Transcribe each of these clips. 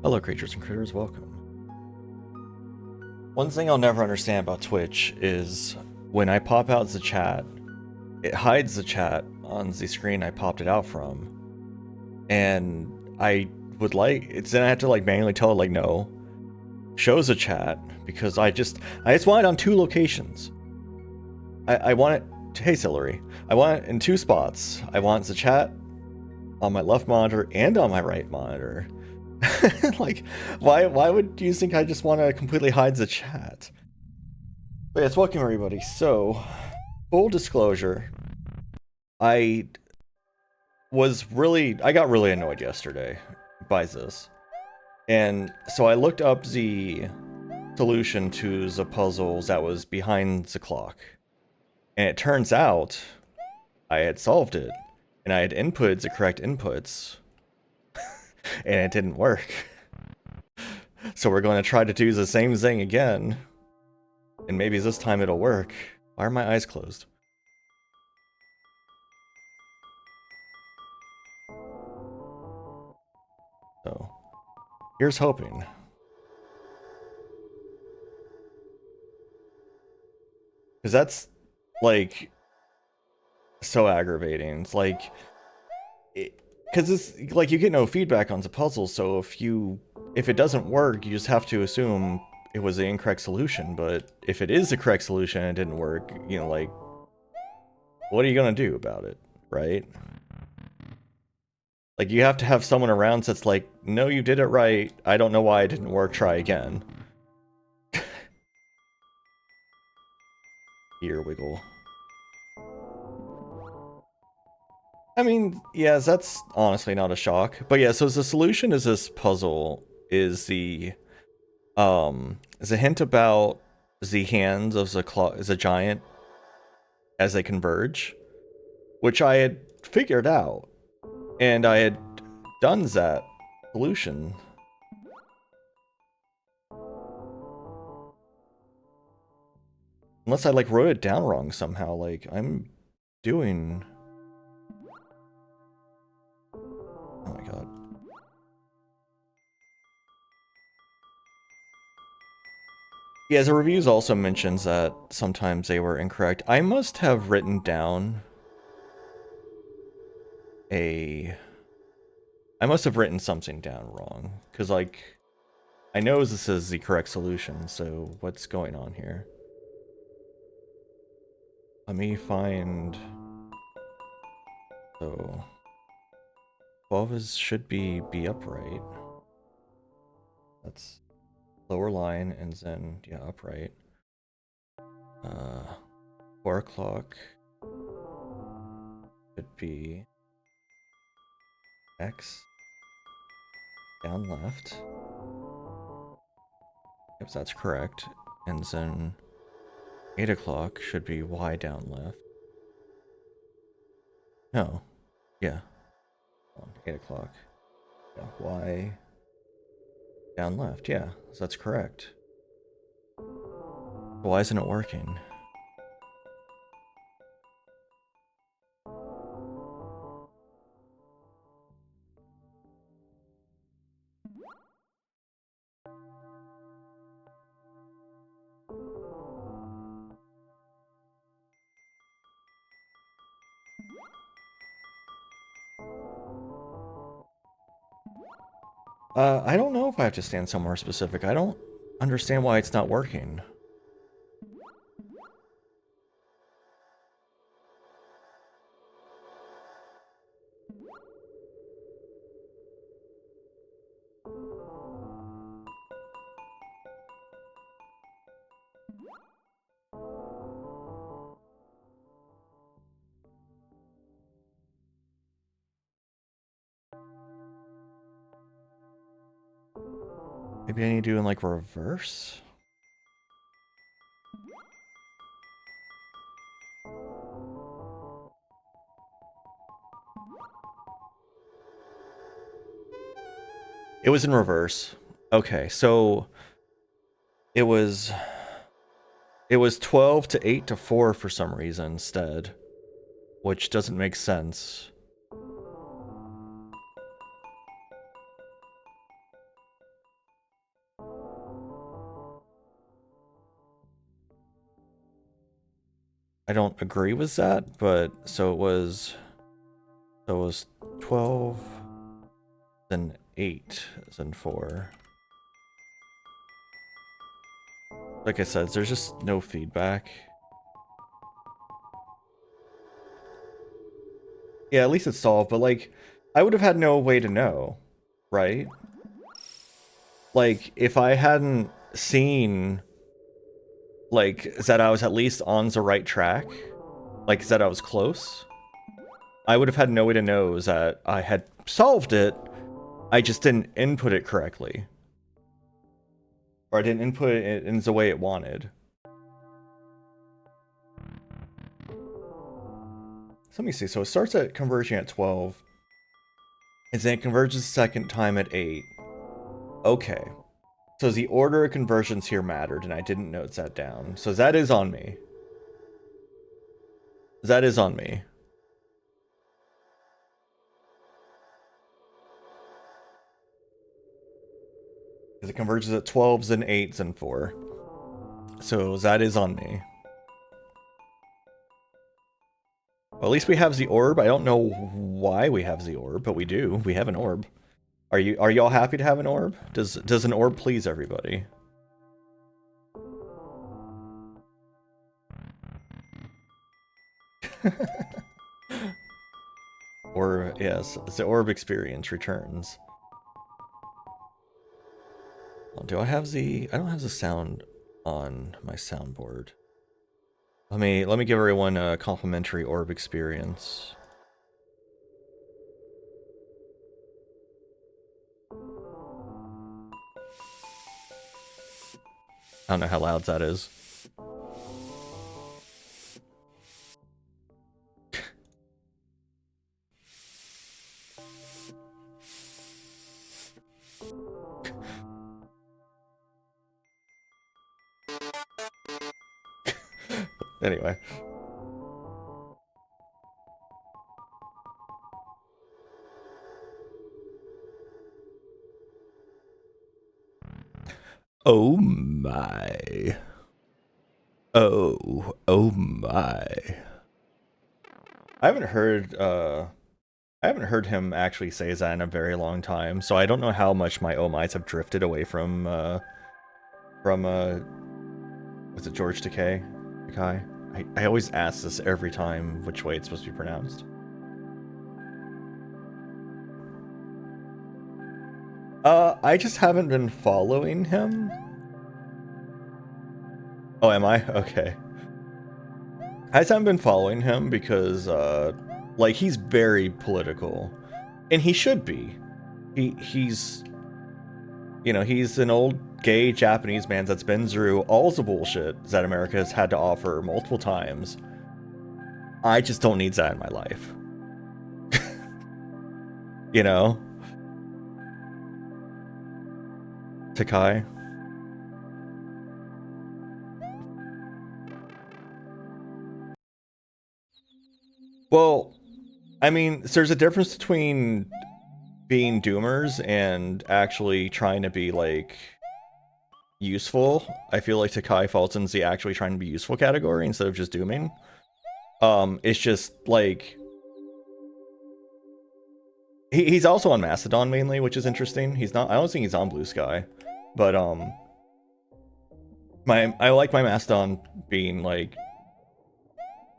Hello creatures and critters, welcome. One thing I'll never understand about Twitch is when I pop out the chat, it hides the chat on the screen I popped it out from. And I would like, then I have to like manually tell it like no, shows the chat because I just want it on two locations. I want it, hey Celery, I want it in two spots. I want the chat on my left monitor and on my right monitor. Like, why would you think I just want to completely hide the chat? But yes, welcome everybody. So, full disclosure, I got really annoyed yesterday by this. And so I looked up the solution to the puzzles that was behind the clock. And it turns out I had solved it. And I had inputted the correct inputs. And it didn't work. So we're going to try to do the same thing again. And maybe this time it'll work. Why are my eyes closed? So, here's hoping. Because that's, like, so aggravating. It's like, because it's, like, you get no feedback on the puzzle, so if it doesn't work, you just have to assume it was the incorrect solution, but if it is the correct solution and it didn't work, you know, like, what are you gonna do about it, right? Like, you have to have someone around that's like, no, you did it right, I don't know why it didn't work, try again. Ear wiggle. I mean, yes, that's honestly not a shock. But yeah, so the solution is this puzzle is a hint about the hands of the giant as they converge, which I had figured out, and I had done that solution. Unless I like wrote it down wrong somehow, like I'm doing. Oh my god. Yeah, the reviews also mentions that sometimes they were incorrect. I must have written down I must have written something down wrong, because, like, I know this is the correct solution, so what's going on here? Let me find... So... 12 should be upright. That's lower line, and then, yeah, upright. 4 o'clock should be X, down left. Yep, that's correct. And then 8 o'clock should be Y, down left. No. Yeah. 8 o'clock. Yeah, Y, down left. Yeah, so that's correct. Why isn't it working? I don't know if I have to stand somewhere specific. I don't understand why it's not working. Maybe I need to do in, like, reverse? It was in reverse. Okay, so it was 12 to 8 to 4 for some reason instead, which doesn't make sense. I don't agree with that, but so it was 12, then 8, then 4. Like I said, there's just no feedback. Yeah, at least it's solved, but like, I would have had no way to know, right? Like, if I hadn't seen, like, that I was at least on the right track, like, that I was close, I would have had no way to know that I had solved it, I just didn't input it correctly. Or I didn't input it in the way it wanted. So let me see, so it starts at converging at 12, and then it converges the second time at 8. Okay. So the order of conversions here mattered, and I didn't note that down. So that is on me. That is on me. Because it converges at 12s and 8s and 4. So that is on me. Well, at least we have the orb. I don't know why we have the orb, but we do. We have an orb. Are y'all happy to have an orb? Does an orb please everybody? Or yes, the orb experience returns. Do I have the? I don't have the sound on my soundboard. Let me give everyone a complimentary orb experience. I don't know how loud that is. Anyway. Oh my. Oh my. I haven't heard him actually say that in a very long time, so I don't know how much my oh my's have drifted away from was it George Takei? I always ask this every time which way it's supposed to be pronounced. I just haven't been following him. Oh, am I? Okay. I just haven't been following him because, like, he's very political. And he should be. He's... You know, he's an old gay Japanese man that's been through all the bullshit that America has had to offer multiple times. I just don't need that in my life. You know? Takai? Well, I mean, there's a difference between being doomers and actually trying to be, like, useful. I feel like Takai falls into the actually trying to be useful category instead of just dooming. It's just, like... He's also on Mastodon mainly, which is interesting. He's not... I don't think he's on Blue Sky. But, I like my Mastodon being, like,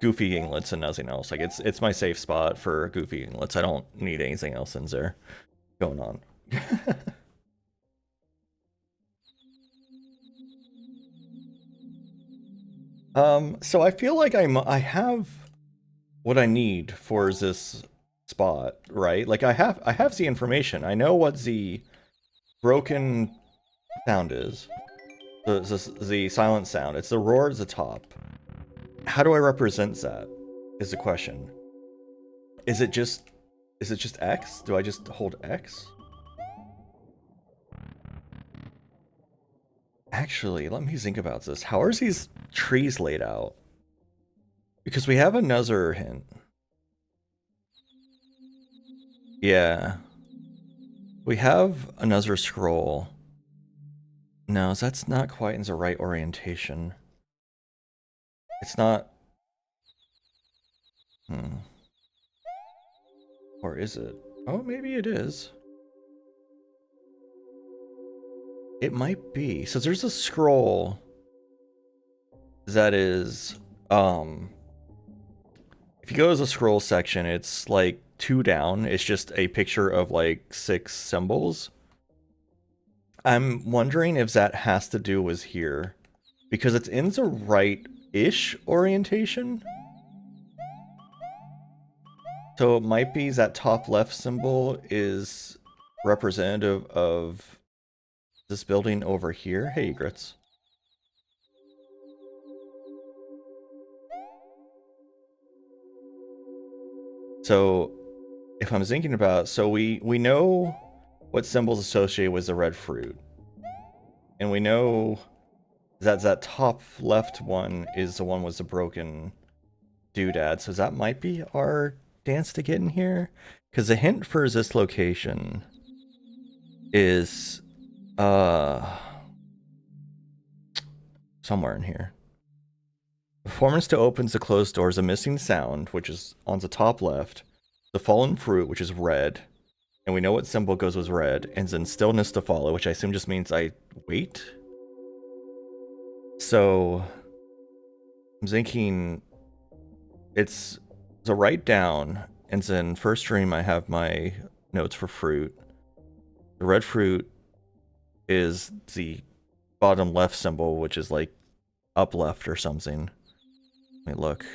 goofy inglets and nothing else. Like, it's my safe spot for goofy inglets. I don't need anything else in there going on. So I feel like I have what I need for this spot, right? Like I have the information. I know what the broken sound is. The silent sound. It's the roar at the top. How do I represent that? Is the question. Is it just X? Do I just hold X? Actually, let me think about this. How are these trees laid out? Because we have another hint. Yeah. We have another scroll. No, that's not quite in the right orientation. It's not... Hmm. Or is it? Oh, maybe it is. It might be. So there's a scroll that is, if you go to the scroll section, it's like 2 down. It's just a picture of like 6 symbols. I'm wondering if that has to do with here, because it's in the right-ish orientation. So it might be that top left symbol is representative of this building over here. Hey, Grits. So if I'm thinking about, so we know what symbols associated with the red fruit, and we know that that top left one is the one with the broken doodad, so that might be our dance to get in here, because the hint for this location is somewhere in here. Performance to opens the closed doors, a missing sound, which is on the top left, the fallen fruit, which is red, and we know what symbol goes with red, and then stillness to follow, which I assume just means I wait. So I'm thinking it's the write down, and then first stream I have my notes for fruit. The red fruit is the bottom left symbol, which is like up left or something. Let me look.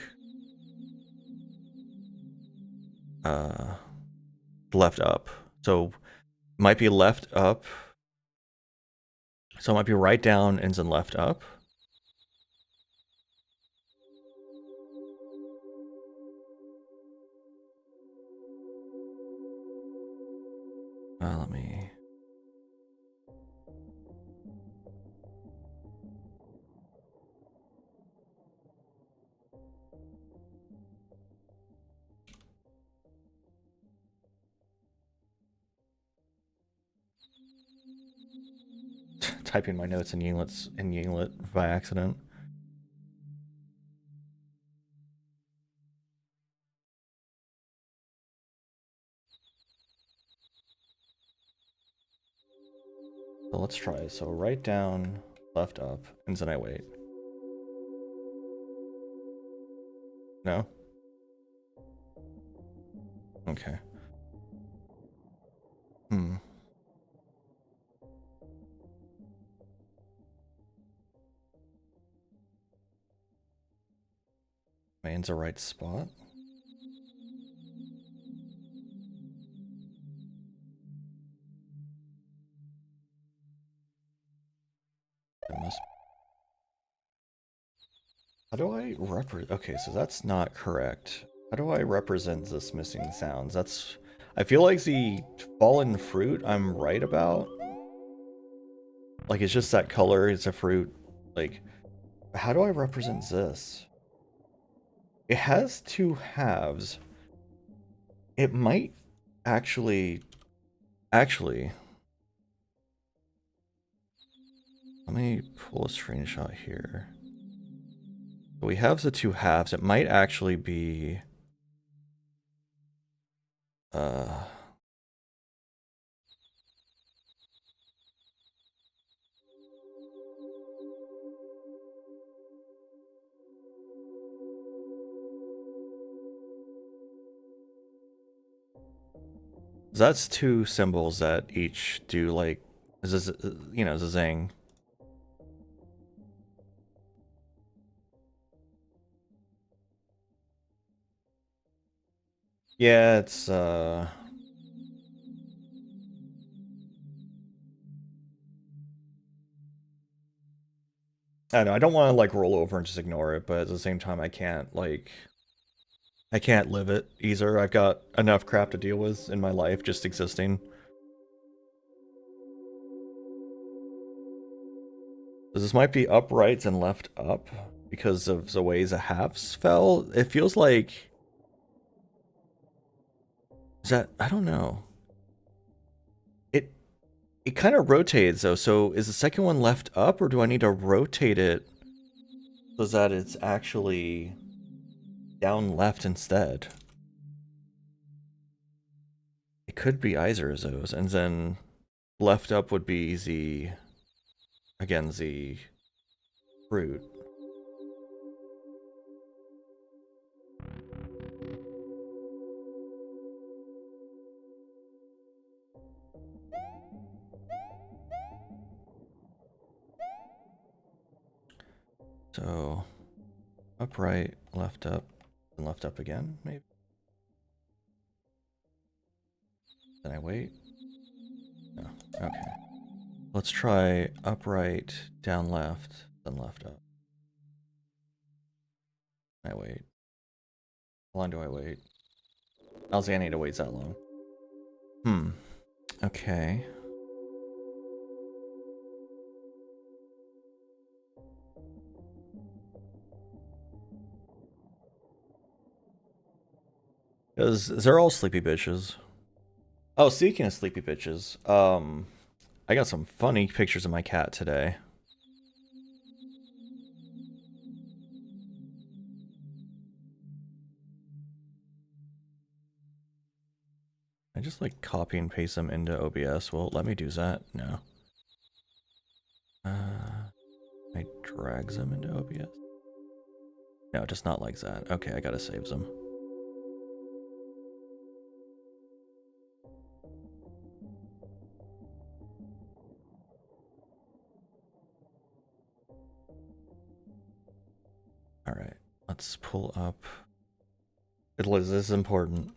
Left up. So it might be left up. So it might be right down and then left up. Let me. Typing my notes in Yinglet by accident. So let's try. So right down, left up, and then I wait. No? Okay. Hmm. Main's the right spot. It must. How do I represent? Okay, so that's not correct. How do I represent this missing sounds? That's. I feel like the fallen fruit I'm right about. Like it's just that color. It's a fruit. Like, how do I represent this? It has 2 halves. It might actually. Actually. Let me pull a screenshot here. We have the 2 halves. It might actually be that's 2 symbols that each do like you know, zing. Yeah, it's I don't know, I don't want to like roll over and just ignore it, but at the same time I can't live it either. I've got enough crap to deal with in my life just existing. So this might be up right and left up because of the way the halves fell. It feels like is that I don't know. It kind of rotates though, so is the second one left up or do I need to rotate it so that it's actually down left instead. It could be either of those, and then left up would be the, again, the fruit. So, upright, left up, and left up again, maybe? Then I wait? No, okay. Let's try upright, down left, then left up. I wait. How long do I wait? I don't think I need to wait that long. Okay. Because they're all sleepy bitches. Oh, speaking of sleepy bitches, I got some funny pictures of my cat today. I just like copy and paste them into OBS. Well, let me do that. No. I drag them into OBS. No, just not like that. Okay, I gotta save them. Alright, let's pull up. This is important.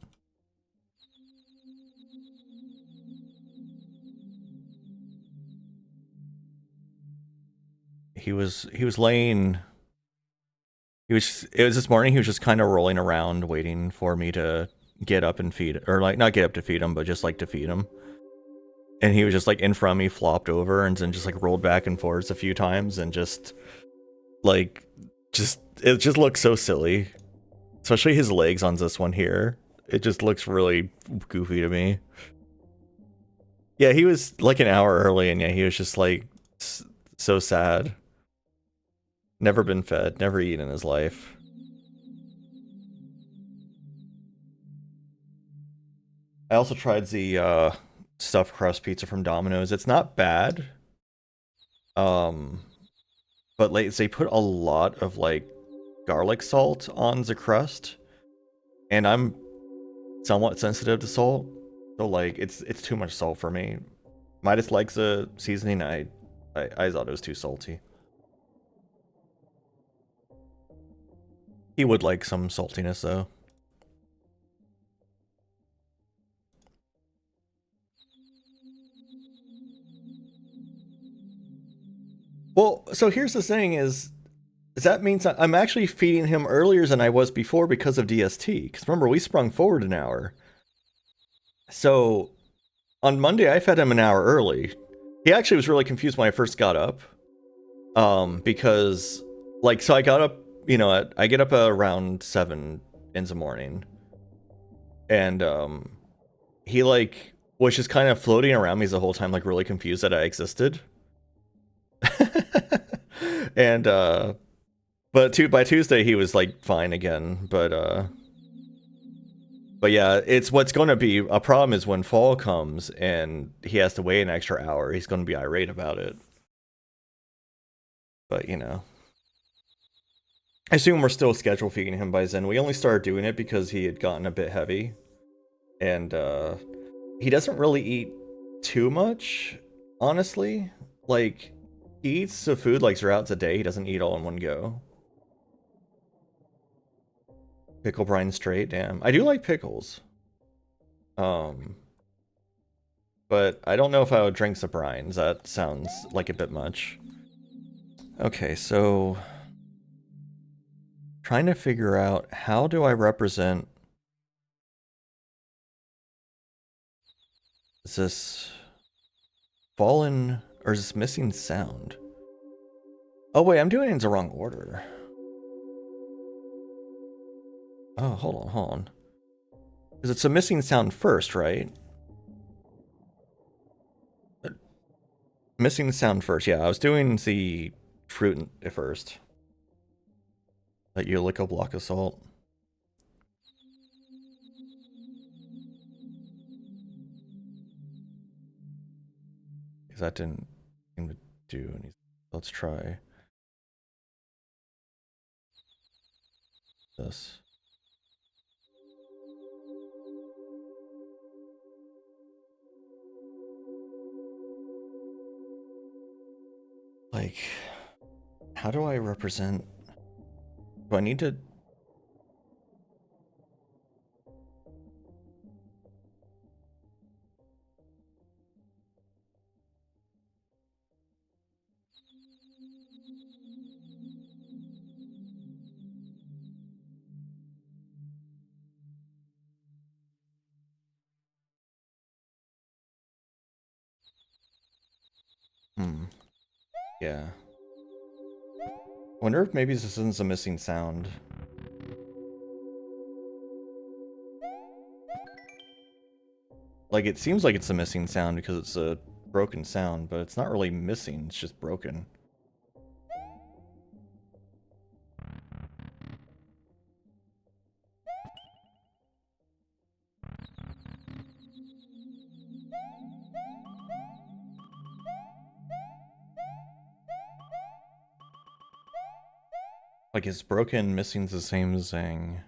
It was this morning, he was just kind of rolling around waiting for me to get up and feed, or like not get up to feed him, but just like to feed him. And he was just like in front of me, flopped over, and then just like rolled back and forwards a few times, and just like it just looks so silly. Especially his legs on this one here. It just looks really goofy to me. Yeah, he was like an hour early, and yeah, he was just like so sad. Never been fed, never eaten in his life. I also tried the stuffed crust pizza from Domino's. It's not bad. But like they put a lot of like garlic salt on the crust, and I'm somewhat sensitive to salt, so like it's too much salt for me. Midas likes the seasoning. I thought it was too salty. He would like some saltiness though. Well, so here's the thing is that means I'm actually feeding him earlier than I was before because of DST. Because remember, we sprung forward an hour. So on Monday, I fed him an hour early. He actually was really confused when I first got up. Because, like, so I got up, you know, I get up around 7 in the morning. And, he, like, was just kind of floating around me the whole time, like, really confused that I existed. And, but by Tuesday, he was, like, fine again. But yeah, it's what's going to be a problem is when fall comes and he has to wait an extra hour, he's going to be irate about it. But, you know. I assume we're still schedule feeding him by then. We only started doing it because he had gotten a bit heavy. And, he doesn't really eat too much, honestly. Like, he eats the food, like, throughout the day. He doesn't eat all in one go. Pickle brine straight, damn. I do like pickles. But I don't know if I would drink the brines. That sounds like a bit much. Okay, so trying to figure out how do I represent this fallen or is this missing sound? Oh wait, I'm doing it in the wrong order. Oh, hold on. Because it's a missing sound first, right? Missing sound first, yeah. I was doing the fruit at first. Let you lick a block of salt. because that didn't seem to do anything. Let's try this. Like, how do I represent? Do I need to? Yeah. Wonder if maybe this isn't a missing sound. Like, it seems like it's a missing sound because it's a broken sound, but it's not really missing, it's just broken. Like, is broken missing's the same as saying...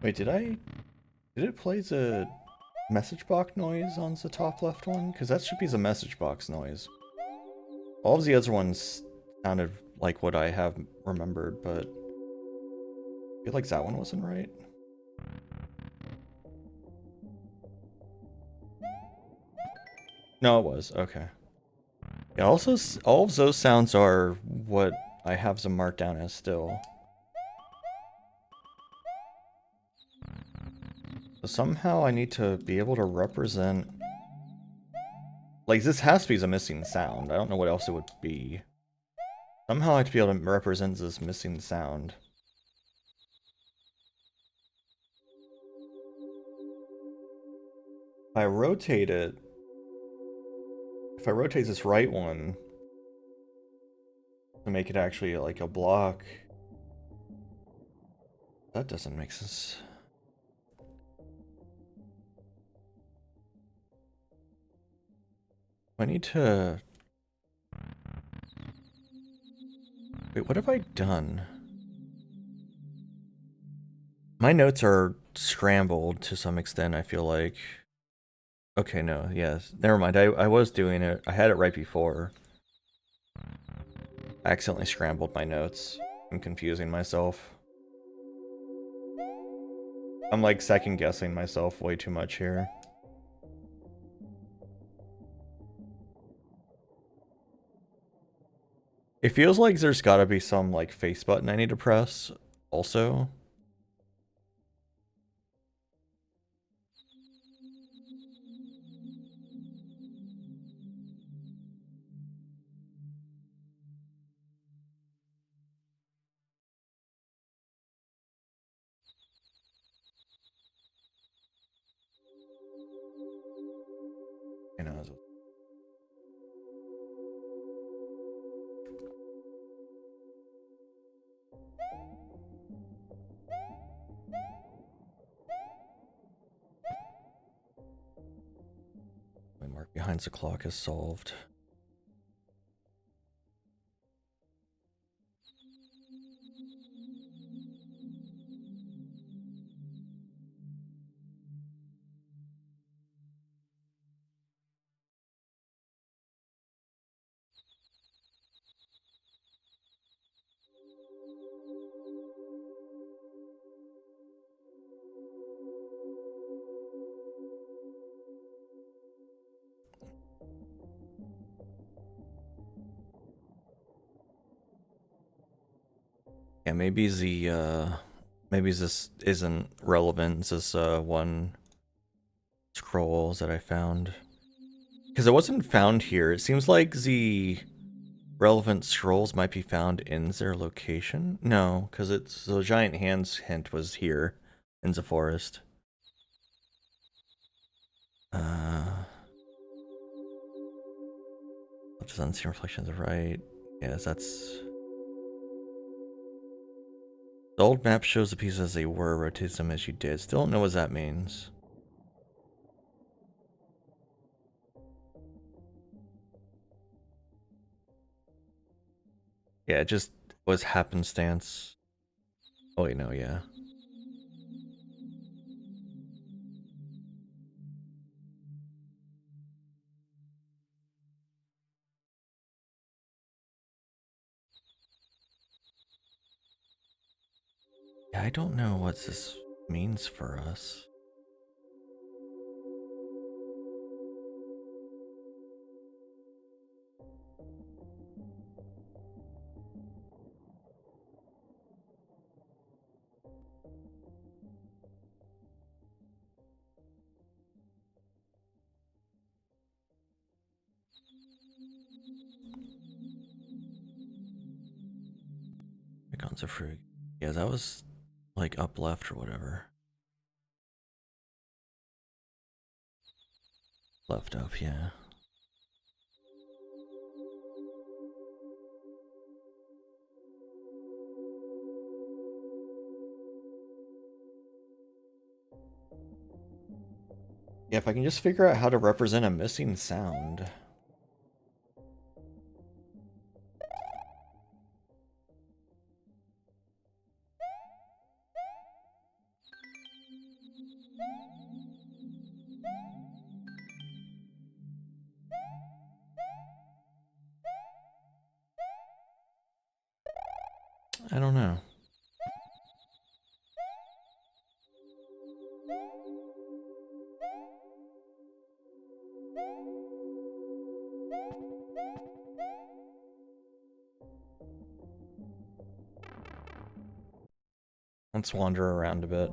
Wait, did it play the message box noise on the top left one? Because that should be the message box noise. All of the other ones sounded like what I have remembered, but I feel like that one wasn't right. No, it was. Okay. Yeah, also, all of those sounds are what I have them marked down as still. So somehow I need to be able to represent... Like, this has to be the missing sound. I don't know what else it would be. Somehow I have to be able to represent this missing sound. If I rotate it... If I rotate this right one... to make it actually like a block... That doesn't make sense. I need to... Wait, what have I done? My notes are scrambled to some extent, I feel like. Okay, no, yes. Never mind, I was doing it. I had it right before. I accidentally scrambled my notes. I'm confusing myself. I'm like second guessing myself way too much here. It feels like there's gotta be some like face button I need to press also. You know, my mark behind the clock is solved. Yeah, maybe maybe this isn't relevant, this one scrolls that I found. Because it wasn't found here. It seems like the relevant scrolls might be found in their location. No, because it's the giant hands hint was here in the forest. Just unseen reflections of right. Yes, that's... The old map shows the pieces as they were, rotates them as you did. Still don't know what that means. Yeah, it just was happenstance. Oh wait, no, yeah. Yeah, I don't know what this means for us. Icons of fruit. Yeah, that was like up left or whatever. Left up, yeah. Yeah, if I can just figure out how to represent a missing sound. I don't know. Let's wander around a bit.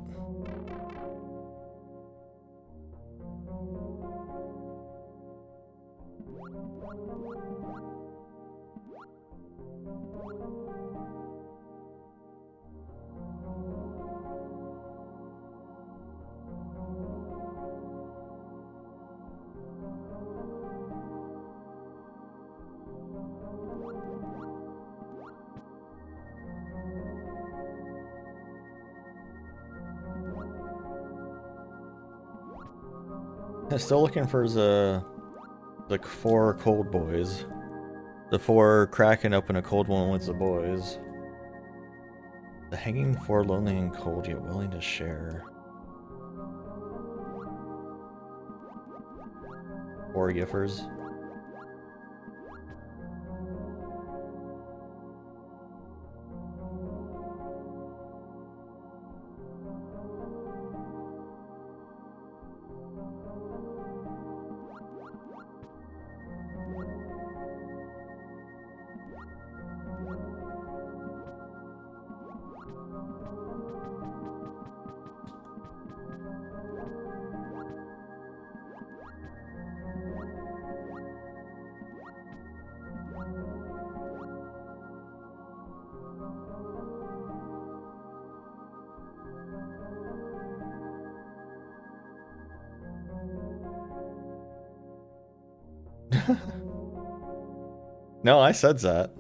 I'm still looking for the like 4 cold boys. The 4 cracking open a cold one with the boys. The hanging 4 lonely and cold yet willing to share. 4 giffers. No, I said that.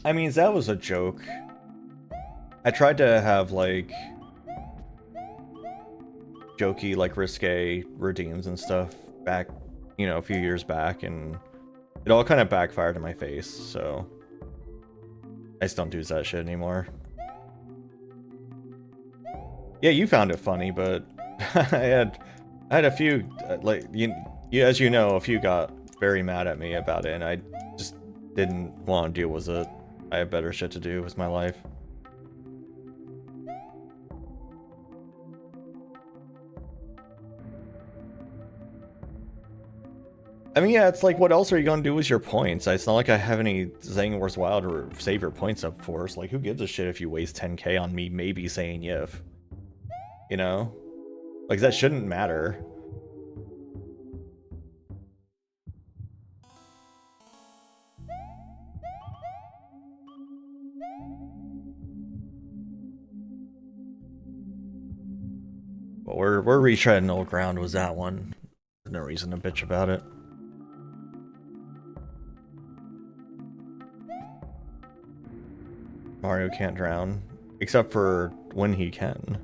I mean, that was a joke. I tried to have, like, jokey, like, risque redeems and stuff back, you know, a few years back, and it all kind of backfired in my face, so I just don't do that shit anymore. Yeah, you found it funny, but I had a few, like, as you know, a few got very mad at me about it, and I just didn't want to deal with it. I have better shit to do with my life. I mean, yeah, it's like, what else are you gonna do with your points? It's not like I have anything worthwhile to save your points up for. So, like, who gives a shit if you waste 10k on me maybe saying YIF? You know? Like, that shouldn't matter. But we're retreading old ground was that one. There's no reason to bitch about it. Mario can't drown. Except for when he can.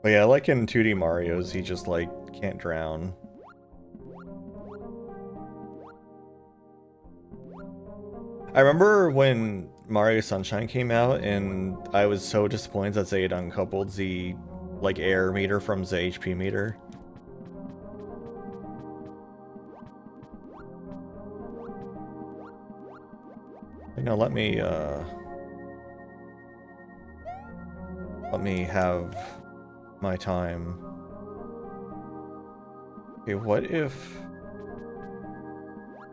But yeah, like in 2D Mario's, he just, like, can't drown. I remember when Mario Sunshine came out, and I was so disappointed that they had uncoupled the, like, air meter from the HP meter. You know, let me have my time. Okay, what if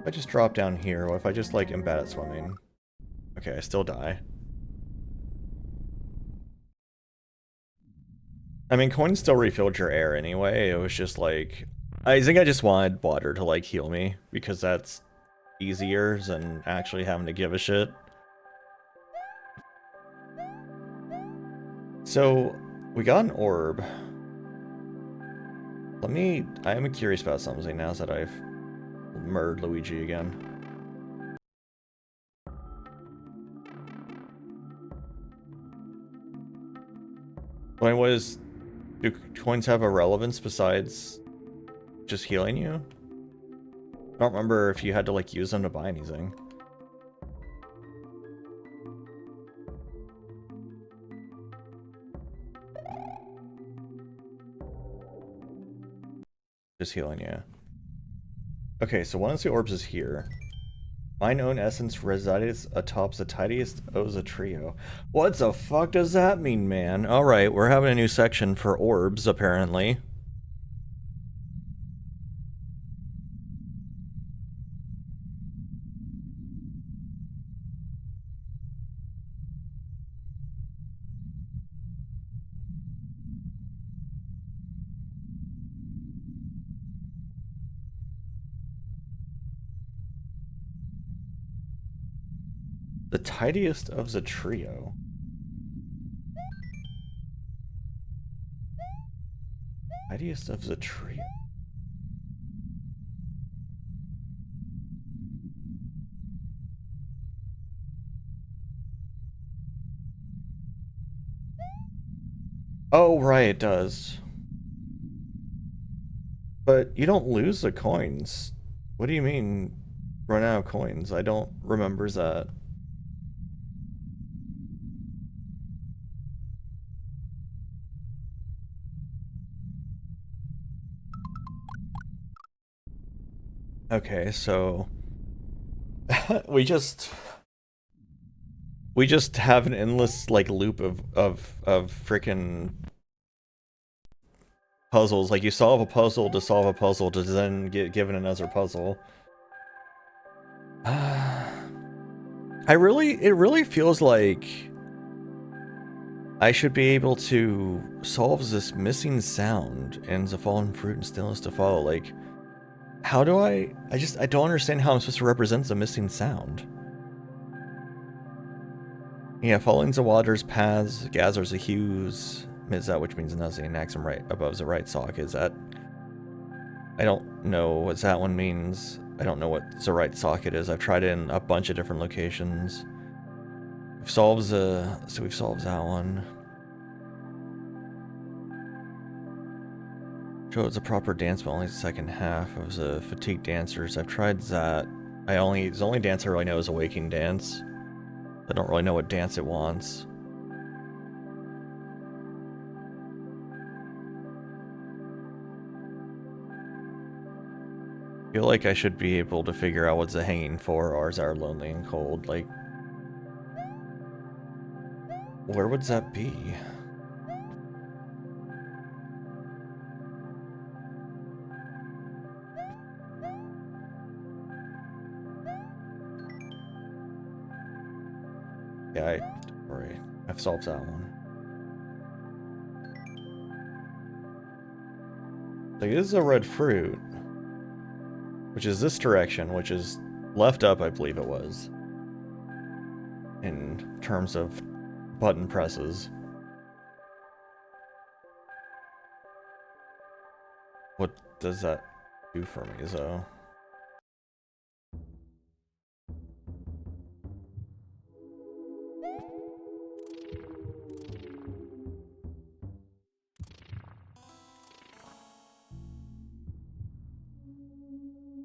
I just drop down here? What if I just, like, am bad at swimming? Okay, I still die. I mean, coins still refilled your air anyway. It was just like, I think I just wanted water to, like, heal me, because that's easier than actually having to give a shit. So, we got an orb. I am curious about something now that I've murdered Luigi again. Do coins have a relevance besides just healing you? I don't remember if you had to, like, use them to buy anything. Just healing, yeah. Okay, so one of the orbs is here. Mine own essence resides atop the tidiest of the trio. What the fuck does that mean, man? Alright, we're having a new section for orbs, apparently. The tidiest of the trio. Tidiest of the trio. Oh, right, it does. But you don't lose the coins. What do you mean, run out of coins? I don't remember that. Okay, so we just have an endless, like, loop of freaking puzzles. Like, you solve a puzzle to then get given another puzzle. It really feels like I should be able to solve this missing sound and the fallen fruit and stillness to follow. Like, how do I don't understand how I'm supposed to represent the missing sound. Yeah, following the water's paths gathers the hues, is that which means nothing, and acts right above the right socket. Is that... I don't know what that one means. I don't know what the right socket is. I've tried it in a bunch of different locations. We've solved that one. Shows a proper dance, but only the second half of the fatigued dancers. I've tried that. The only dance I really know is a waking dance. I don't really know what dance it wants. I feel like I should be able to figure out what's the hanging for, ours are lonely and cold. Like, where would that be? Yeah, alright. I've solved that one. So this is a red fruit, which is this direction, which is left up, I believe it was, in terms of button presses. What does that do for me, though?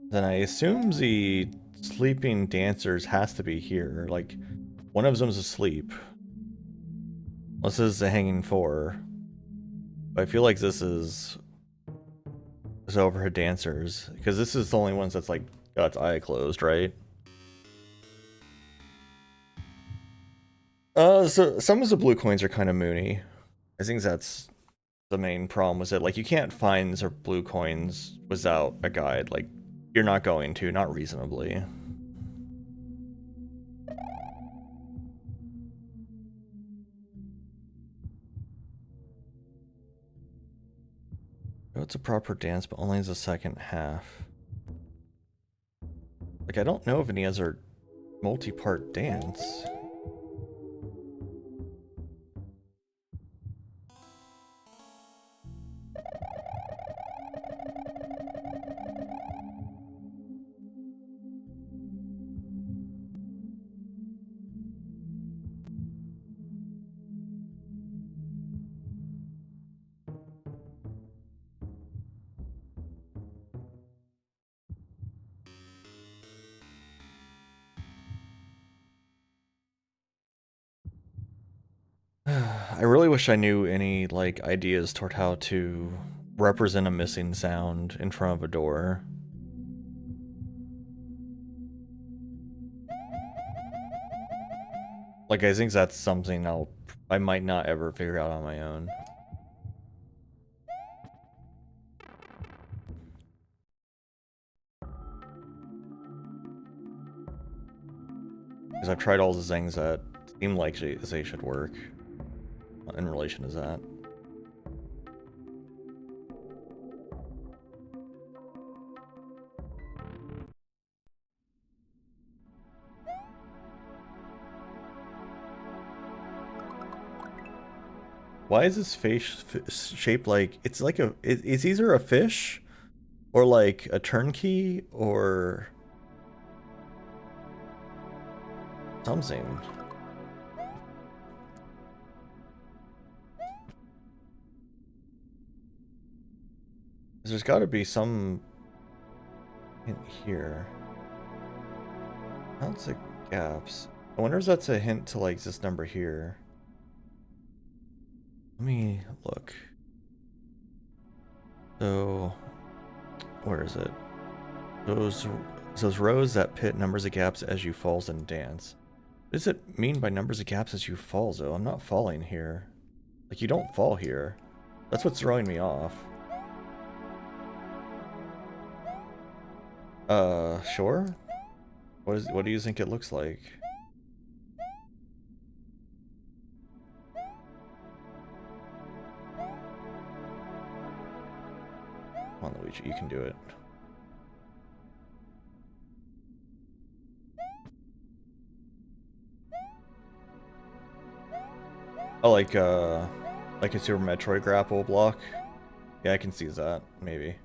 Then I assume the sleeping dancers has to be here. Like, one of them's asleep. This is the hanging four. But I feel like this is overhead dancers, because this is the only ones that's like got its eye closed, right? So some of the blue coins are kind of moony. I think that's the main problem, was that like you can't find the blue coins without a guide. Like, you're not going to, not reasonably. It's a proper dance, but only the second half. Like, I don't know of any other multi-part dance. I really wish I knew any, like, ideas toward how to represent a missing sound in front of a door. Like, I think that's something I might not ever figure out on my own. Because I've tried all the things that seem like they should work in relation to that. Why is his face shaped like it's like it's either a fish or like a turnkey or something. There's got to be some hint here. Lots of gaps. I wonder if that's a hint to like this number here. Let me look. So, where is it? Those rows that pit numbers of gaps as you falls and dance. What does it mean by numbers of gaps as you fall, though? I'm not falling here. Like, you don't fall here. That's what's throwing me off. Sure? What do you think it looks like? Come on, Luigi, you can do it. Oh, like a Super Metroid grapple block? Yeah, I can see that, maybe.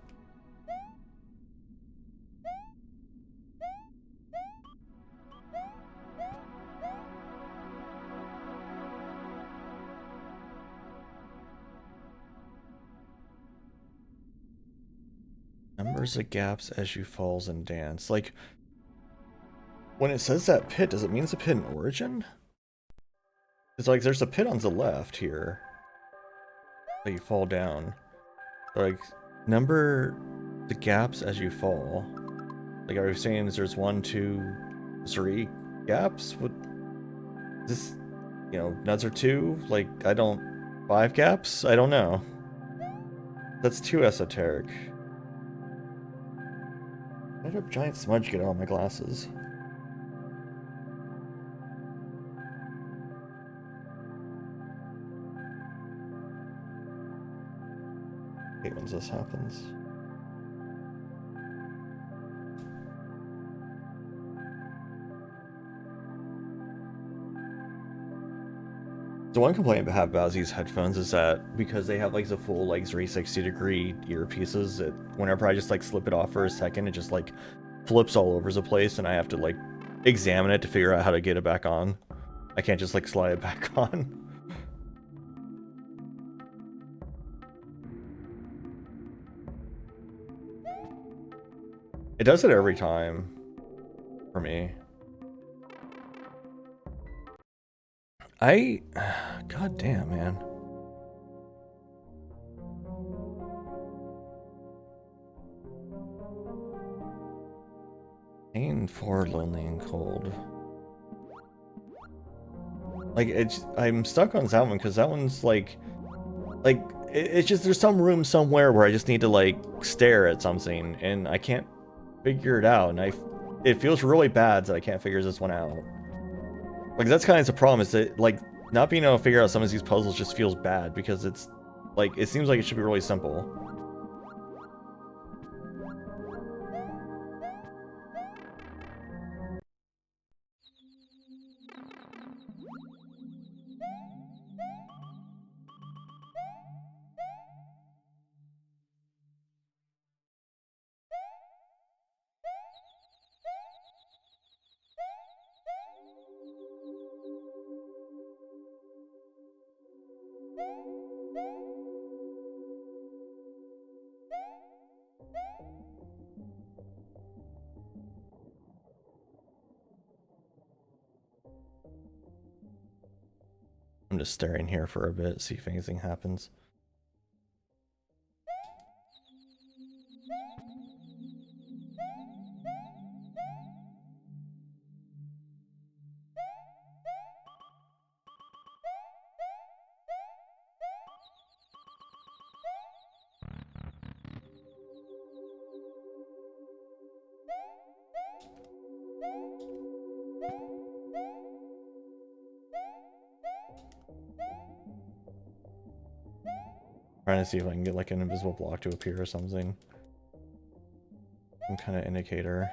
Numbers of gaps as you falls and dance. Like, when it says that pit, does it mean it's a pit in origin? It's like, there's a pit on the left here that you fall down. Like, number the gaps as you fall. Like, are you saying there's 1, 2, 3 gaps? What? This, you know, nuts are 2? Like, 5 gaps? I don't know. That's too esoteric. Why did a giant smudge get on my glasses? hate when this happens. The one complaint I have about these headphones is that because they have like the full like 360-degree earpieces, it whenever I just like slip it off for a second, it just like flips all over the place, and I have to like examine it to figure out how to get it back on. I can't just like slide it back on. It does it every time for me. God damn, man. Pain for lonely and cold. Like I'm stuck on that one because that one's like it's just there's some room somewhere where I just need to like stare at something and I can't figure it out, and it feels really bad that I can't figure this one out. Like that's kind of the problem, is that like not being able to figure out some of these puzzles just feels bad because it's like it seems like it should be really simple. I'm just staring here for a bit, see if anything happens. Trying to see if I can get like an invisible block to appear or something. Some kind of indicator.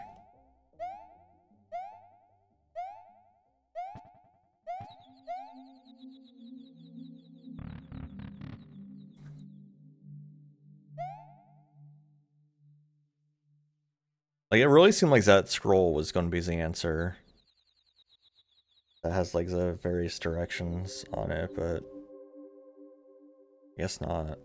Like, it really seemed like that scroll was going to be the answer. That has, like, the various directions on it, but I guess not.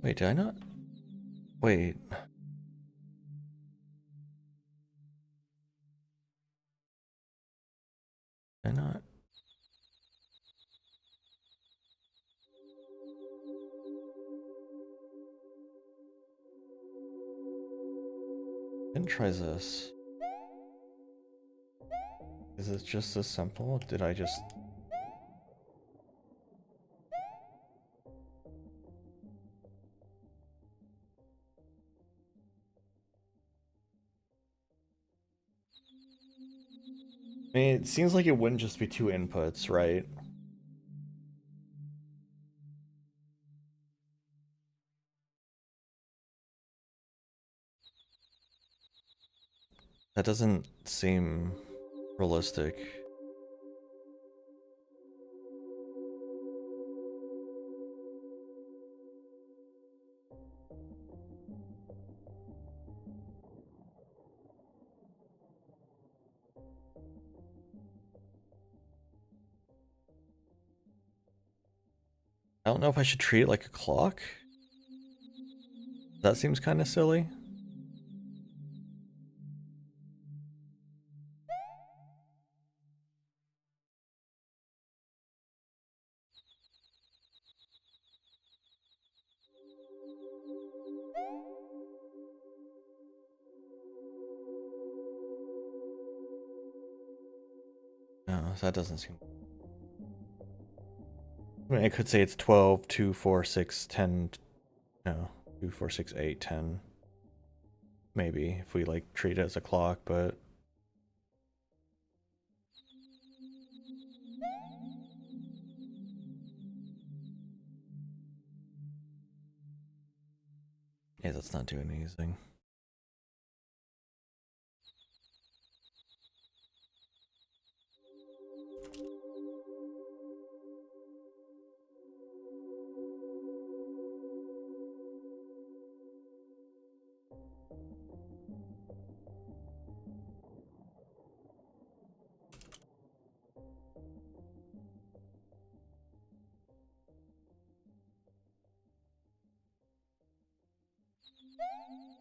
Wait, did I not? Wait. Did I not? Didn't try this. Is it just this simple? Did I just... I mean, it seems like it wouldn't just be two inputs, right? That doesn't seem realistic. I don't know if I should treat it like a clock. That seems kind of silly. No, that doesn't seem... I mean, I could say it's 12, 2, 4, 6, 10. No, 2, 4, 6, 8, 10. Maybe if we like treat it as a clock, but yeah, that's not doing anything.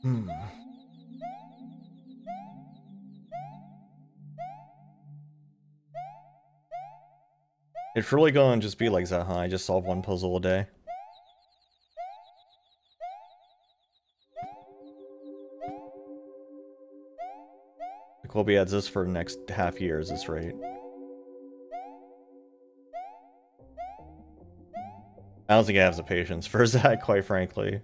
Hmm. It's really going to just be like that, huh? I just solve one puzzle a day. Like, we'll be at this for the next half year, is this right? I don't think I have the patience for that, quite frankly.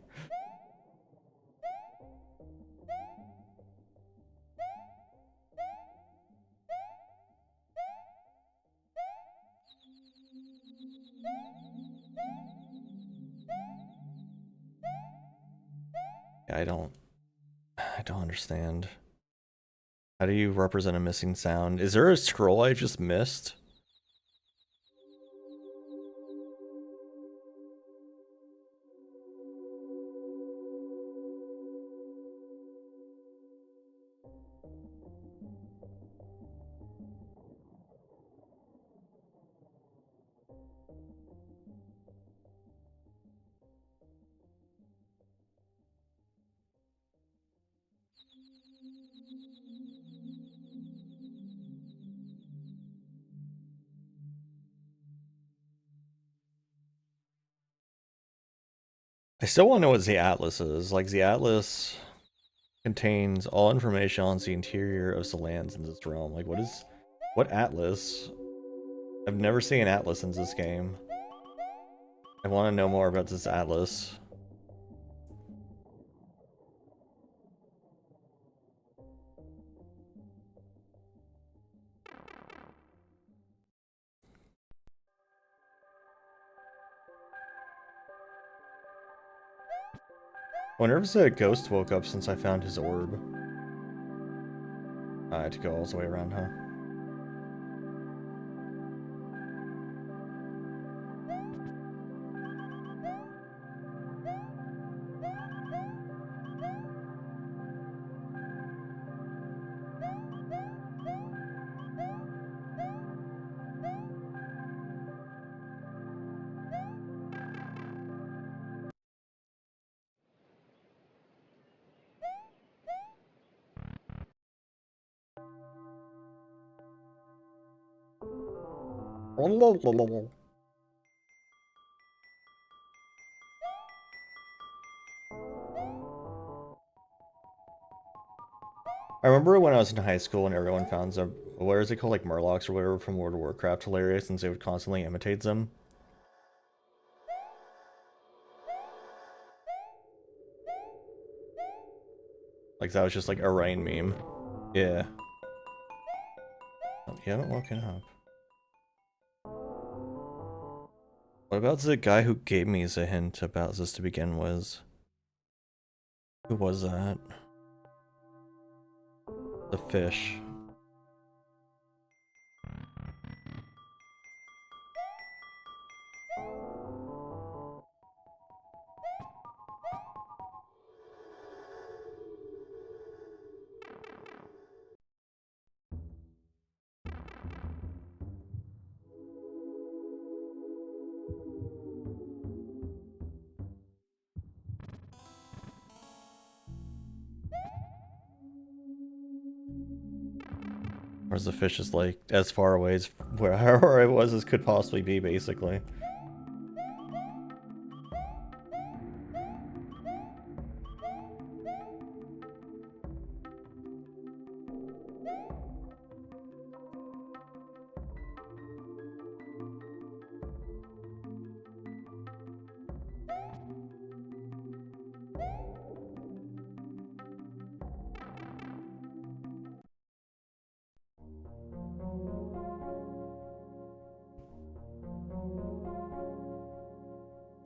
I don't understand. How do you represent a missing sound? Is there a scroll I just missed? I still want to know what the Atlas is. Like, the Atlas contains all information on the interior of the lands in this realm. Like, what Atlas? I've never seen an Atlas in this game. I want to know more about this Atlas. Wonder if the ghost woke up since I found his orb. I had to go all the way around, huh? I remember when I was in high school and everyone found some, what is it called, like Murlocs or whatever from World of Warcraft hilarious since they would constantly imitate them. Like that was just like a Rain meme. Yeah. Oh, you haven't woken up. What about the guy who gave me the hint about this to begin with? Who was that? The fish. Or the fish is like as far away as wherever it was as could possibly be, basically.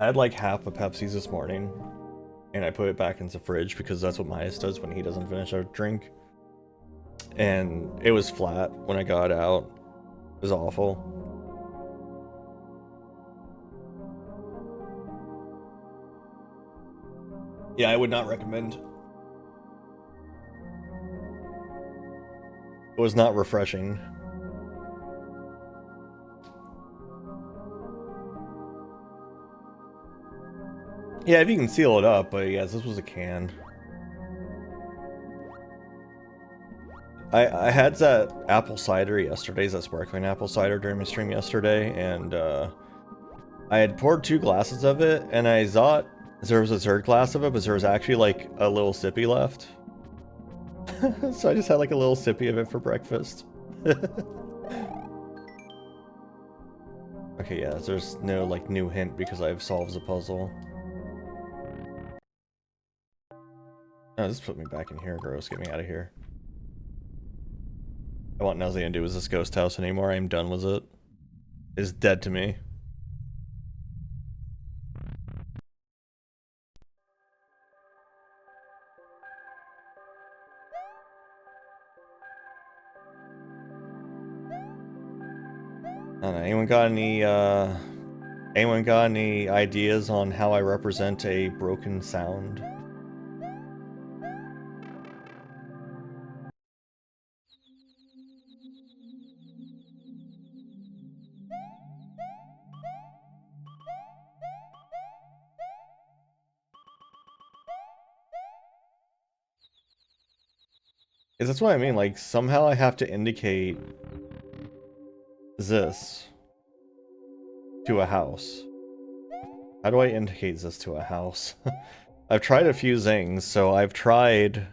I had like half a Pepsi's this morning, and I put it back into the fridge because that's what Myas does when he doesn't finish a drink. And it was flat when I got it out. It was awful. Yeah, I would not recommend. It was not refreshing. Yeah, if you can seal it up, but yes, this was a can. I had that apple cider yesterday, that sparkling apple cider during my stream yesterday, and I had poured 2 glasses of it, and I thought there was a third glass of it, but there was actually like a little sippy left. So I just had like a little sippy of it for breakfast. Okay, yeah, there's no like new hint because I've solved the puzzle. Oh, this put me back in here, gross, get me out of here. I want nothing to do with this ghost house anymore, I'm done with it. It's dead to me. I don't know, anyone got any ideas on how I represent a broken sound? Because that's what I mean, like, somehow I have to indicate this to a house. How do I indicate this to a house? I've tried a few things, so I've tried...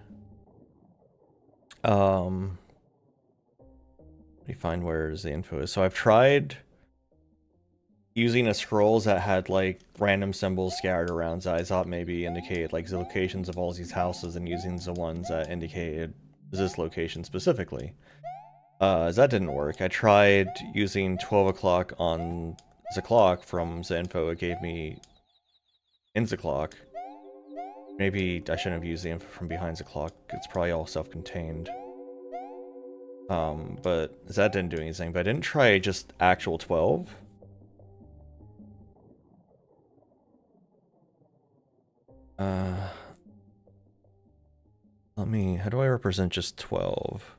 Let me find where the info is. So I've tried using a scrolls that had, like, random symbols scattered around that I thought maybe indicated, like, the locations of all these houses, and using the ones that indicated this location specifically. That didn't work. I tried using 12 o'clock on the clock from the info it gave me in the clock. Maybe I shouldn't have used the info from behind the clock. It's probably all self-contained. But that didn't do anything. But I didn't try just actual 12. How do I represent just 12?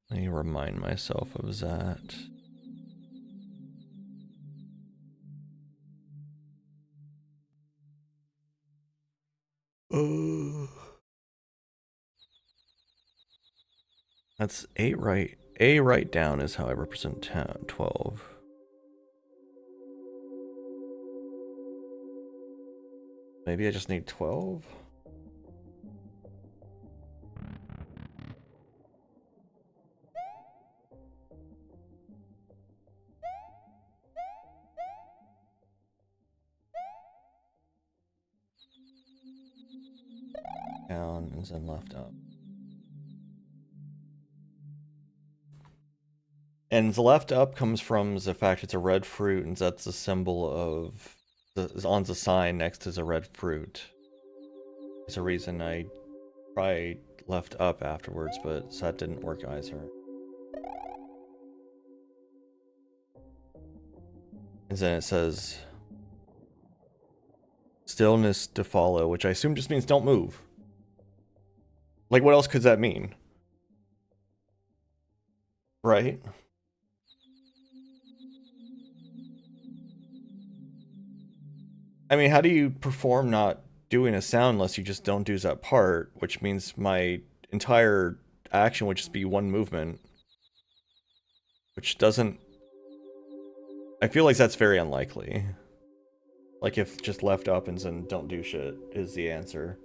Let me remind myself of that. That's 8 right. A right down is how I represent 12. Maybe I just need 12? Down and then left up. And the left up comes from the fact it's a red fruit, and that's the symbol of on the sign next to the red fruit. There's a reason I tried left up afterwards, but that didn't work either. And then it says stillness to follow, which I assume just means don't move. Like, what else could that mean? Right? I mean, how do you perform not doing a sound unless you just don't do that part, which means my entire action would just be one movement, which doesn't... I feel like that's very unlikely. Like, if just left up and then don't do shit is the answer.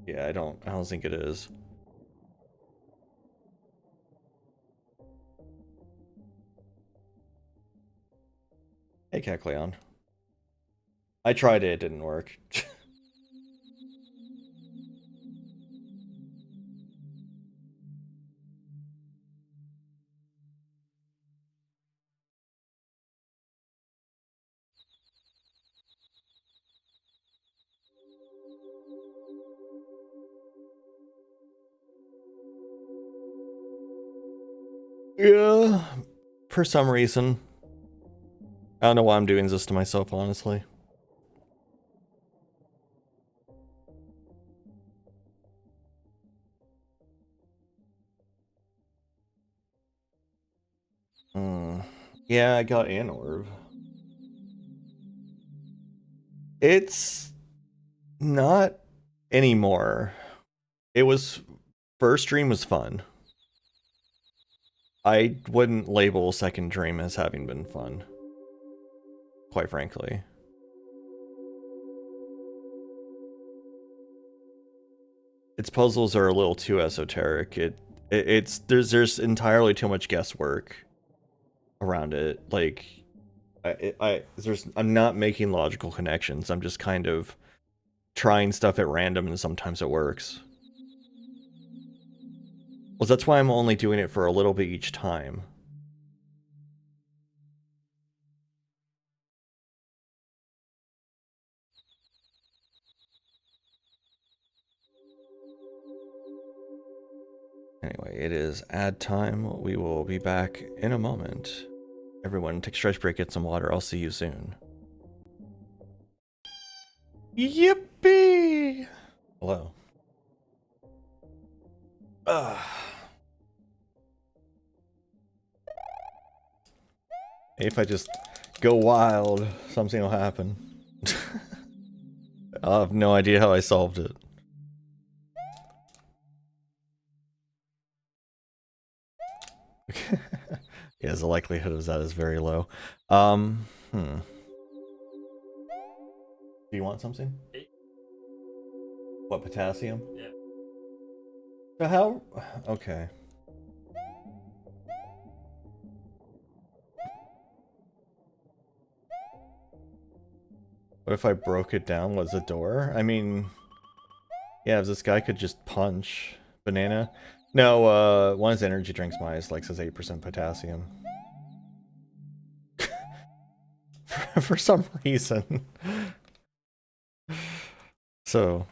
Yeah, I don't think it is. Hey, Kekleon. I tried it didn't work. Yeah, for some reason. I don't know why I'm doing this to myself, honestly. Yeah, I got an orb. It's not anymore. It was... First dream was fun. I wouldn't label second dream as having been fun. Quite frankly. Its puzzles are a little too esoteric. There's entirely too much guesswork around it. Like, I'm not making logical connections. I'm just kind of trying stuff at random, and sometimes it works. Well, that's why I'm only doing it for a little bit each time. Anyway, it is ad time. We will be back in a moment. Everyone, take a stretch break, get some water. I'll see you soon. Yippee! Hello. If I just go wild, something will happen. I have no idea how I solved it. Yeah, the likelihood of that is very low. Do you want something? What, potassium? Yeah. So how... Okay. What if I broke it down? Was a door? I mean... Yeah, if this guy could just punch... Banana? No, one of his energy drinks mine like says 8% potassium. For some reason. So...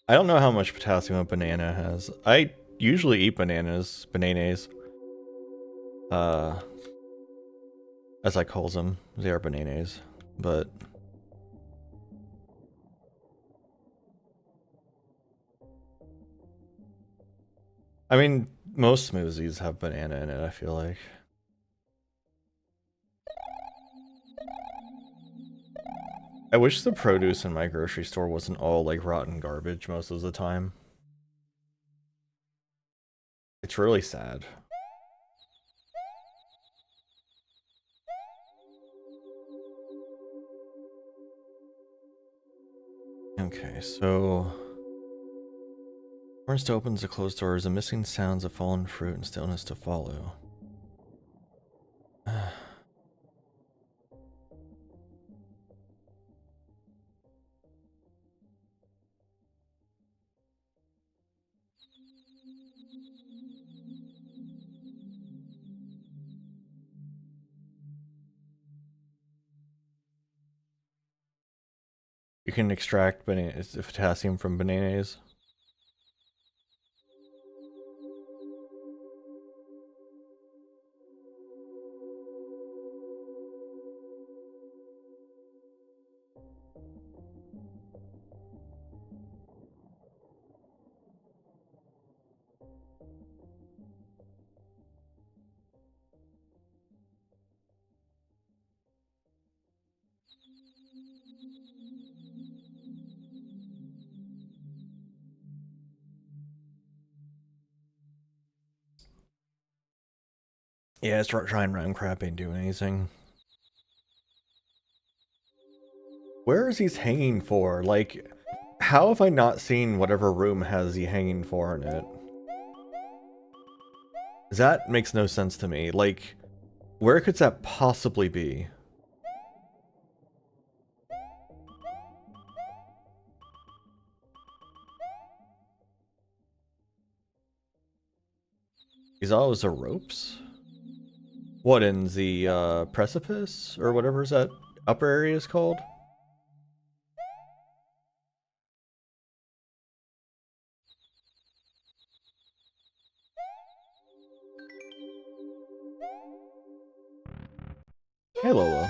I don't know how much potassium a banana has. I usually eat bananas. As I calls them. They are bananas. But... I mean, most smoothies have banana in it, I feel like. I wish the produce in my grocery store wasn't all, like, rotten garbage most of the time. It's really sad. Okay, so... Doors to opens the closed doors, the missing sounds of fallen fruit and stillness to follow. You can extract potassium from bananas. Yeah, start trying round crap ain't doing anything. Where is he hanging for? Like, how have I not seen whatever room has he hanging for in it? That makes no sense to me. Like, where could that possibly be? These always are ropes? What, in the precipice? Or whatever is that upper area is called? Hey, Lolo.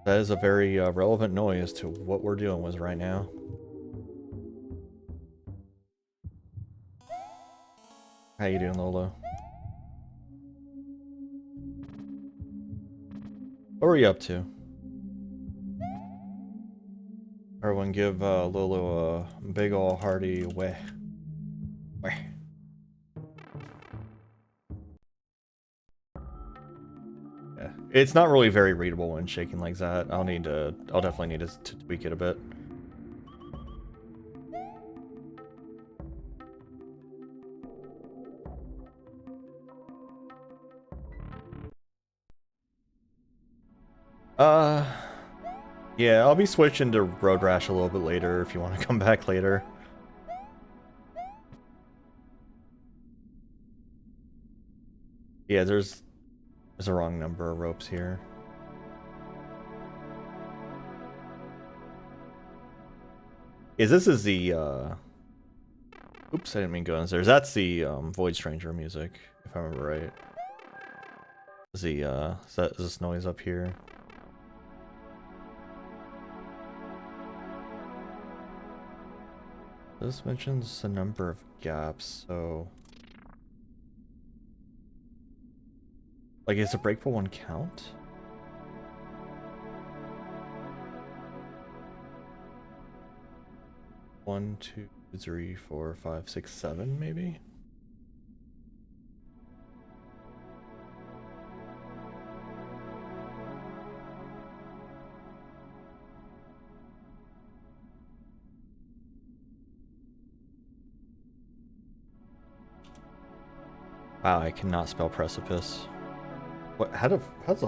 That is a very relevant noise to what we're dealing with right now. How you doing, Lolo? What were you up to? Everyone give Lolo a big ol' hearty weh. Weh. Yeah. It's not really very readable when shaking like that. I'll definitely need to tweak it a bit. Yeah, I'll be switching to Road Rash a little bit later if you want to come back later. Yeah, there's a wrong number of ropes here. This is the oops, I didn't mean go downstairs. That's the Void Stranger music, if I remember right. Is this noise up here? This mentions the number of gaps, so like, is a breakable one count? One, two, three, four, five, six, seven, maybe? Wow, I cannot spell precipice. What? How the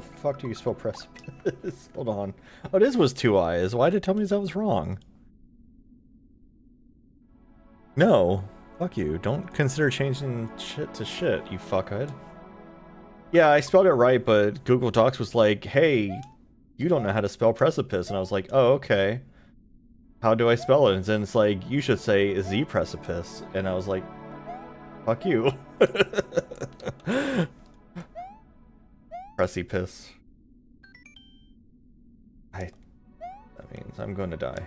fuck do you spell precipice? Hold on. Oh, this was two eyes. Why did it tell me that was wrong? No. Fuck you. Don't consider changing shit to shit, you fuckhead. Yeah, I spelled it right, but Google Docs was like, hey, you don't know how to spell precipice. And I was like, oh, okay. How do I spell it? And then it's like, you should say Z precipice. And I was like, fuck you. Precipice. That means I'm going to die.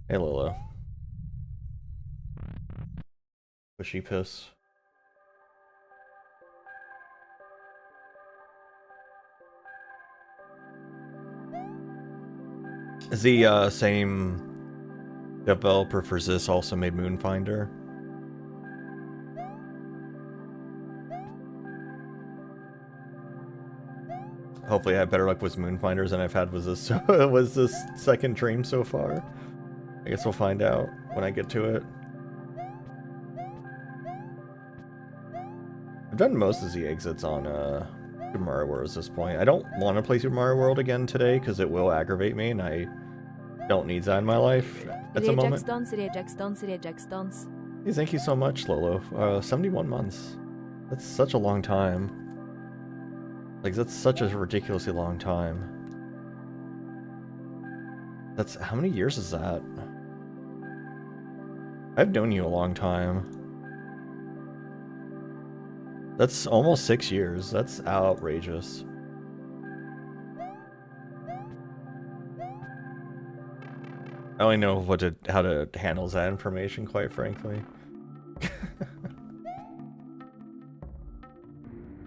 Hey, Lolo. Pushy piss. The same developer for this also made Moonfinder. Hopefully I have better luck with Moonfinders than I've had with this was this second dream so far. I guess we'll find out when I get to it. I've done most of the exits on Super Mario World at this point. I don't want to play Super Mario World again today because it will aggravate me and I don't need that in my life at the moment. Rejax dance. Hey, thank you so much, Lolo. 71 months. That's such a long time. Like, that's such a ridiculously long time. That's... how many years is that? I've known you a long time. That's almost 6 years. That's outrageous. I only know how to handle that information, quite frankly.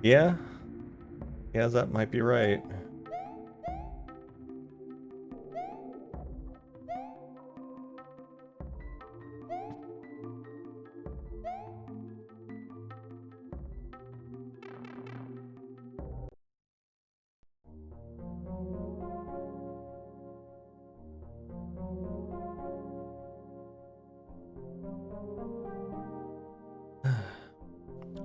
Yeah. Yeah, that might be right.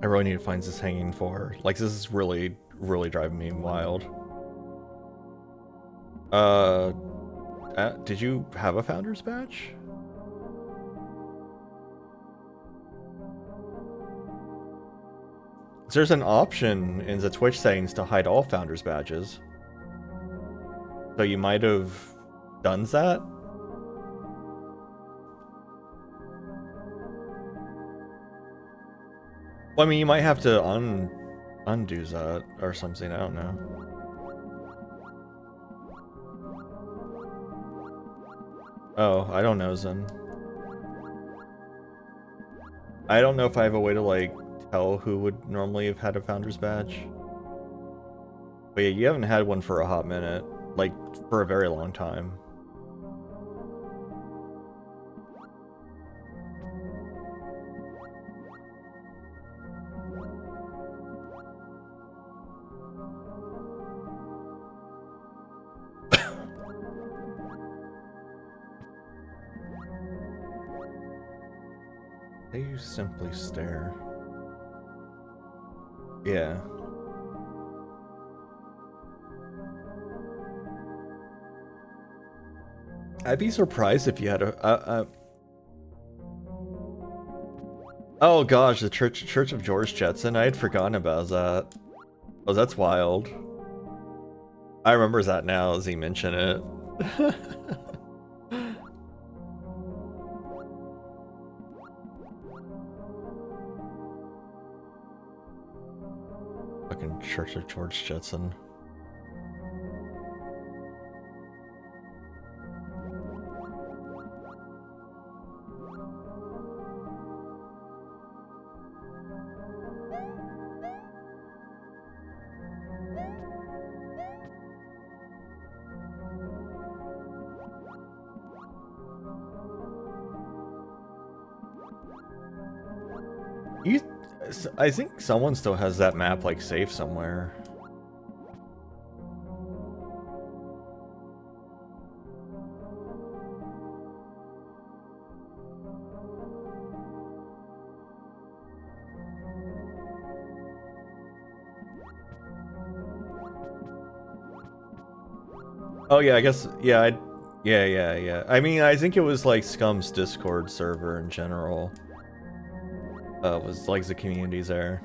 I really need to find this hanging for. Like, this is really, really driving me wild. Did you have a Founder's Badge? There's an option in the Twitch settings to hide all Founder's Badges. So you might have done that? Well, I mean, you might have to undo that or something. I don't know. Oh, I don't know, Zen. I don't know if I have a way to, like, tell who would normally have had a founder's badge. But yeah, you haven't had one for a hot minute. Like, for a very long time. They simply stare. Yeah. I'd be surprised if you had a oh gosh, the Church of George Jetson. I had forgotten about that. Oh, that's wild. I remember that now as he mentioned it. Fucking Church of George Jetson. You, I think someone still has that map like saved somewhere. Oh yeah, I guess yeah, yeah. I mean, I think it was like Scum's Discord server in general. Was like the communities there.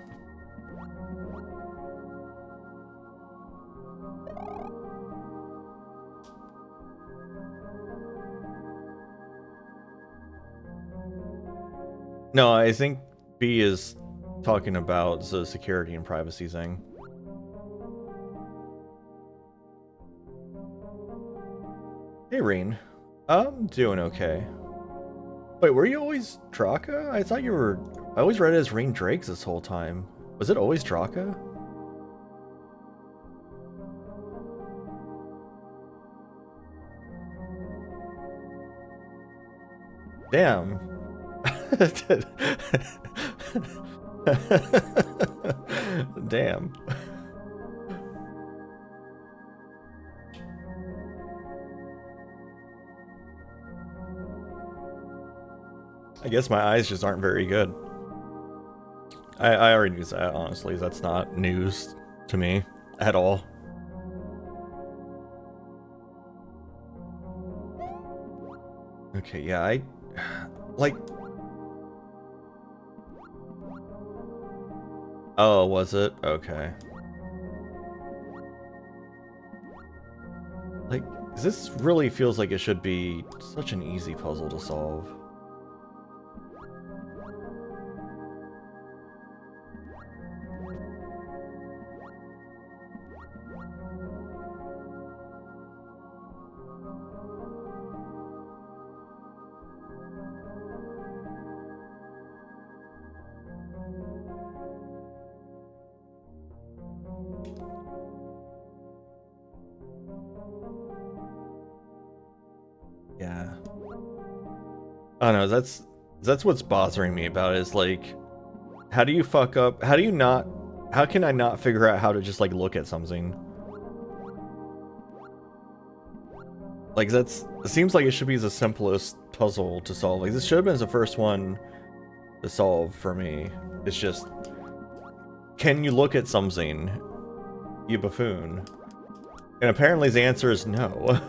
No, I think B is talking about the security and privacy thing. Hey, Reen. I'm doing okay. Wait, were you always Draka? I thought you were... I always read it as Reen Drakes this whole time. Was it always Draka? Damn. Damn. I guess my eyes just aren't very good. I already knew that, honestly. That's not news to me at all. Okay, yeah, I... Like... Oh, was it? Okay. Like, this really feels like it should be such an easy puzzle to solve. Yeah. Oh no, that's what's bothering me about it, is like, how do you fuck up? How do you not? How can I not figure out how to just like look at something? Like it seems like it should be the simplest puzzle to solve. Like this should have been the first one to solve for me. It's just, can you look at something, you buffoon? And apparently the answer is no.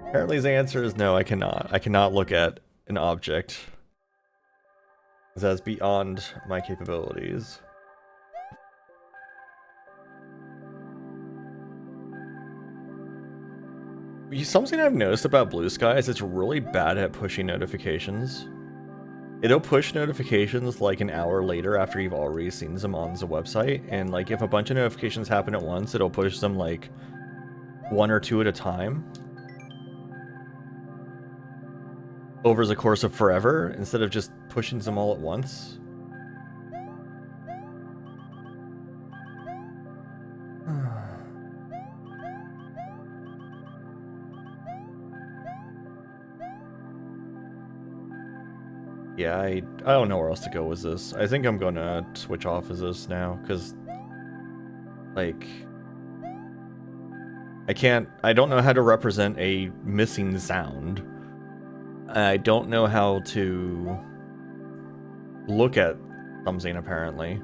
Apparently the answer is no, I cannot. I cannot look at an object. That's beyond my capabilities. Something I've noticed about Blue Sky is it's really bad at pushing notifications. it'll push notifications like an hour later after you've already seen them on the website, and like if a bunch of notifications happen at once, it'll push them like 1 or 2 at a time over the course of forever instead of just pushing them all at once. Yeah, I don't know where else to go with this. I think I'm gonna switch off of this now, because, like, I don't know how to represent a missing sound. I don't know how to look at something, apparently.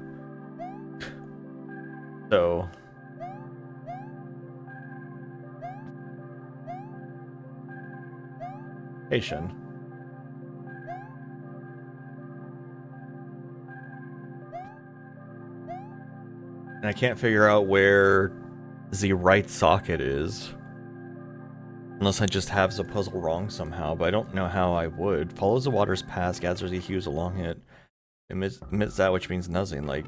So... Patient. And I can't figure out where the right socket is. Unless I just have the puzzle wrong somehow, but I don't know how I would. Follows the water's path, gathers the hues along it. Emits that which means nothing. Like,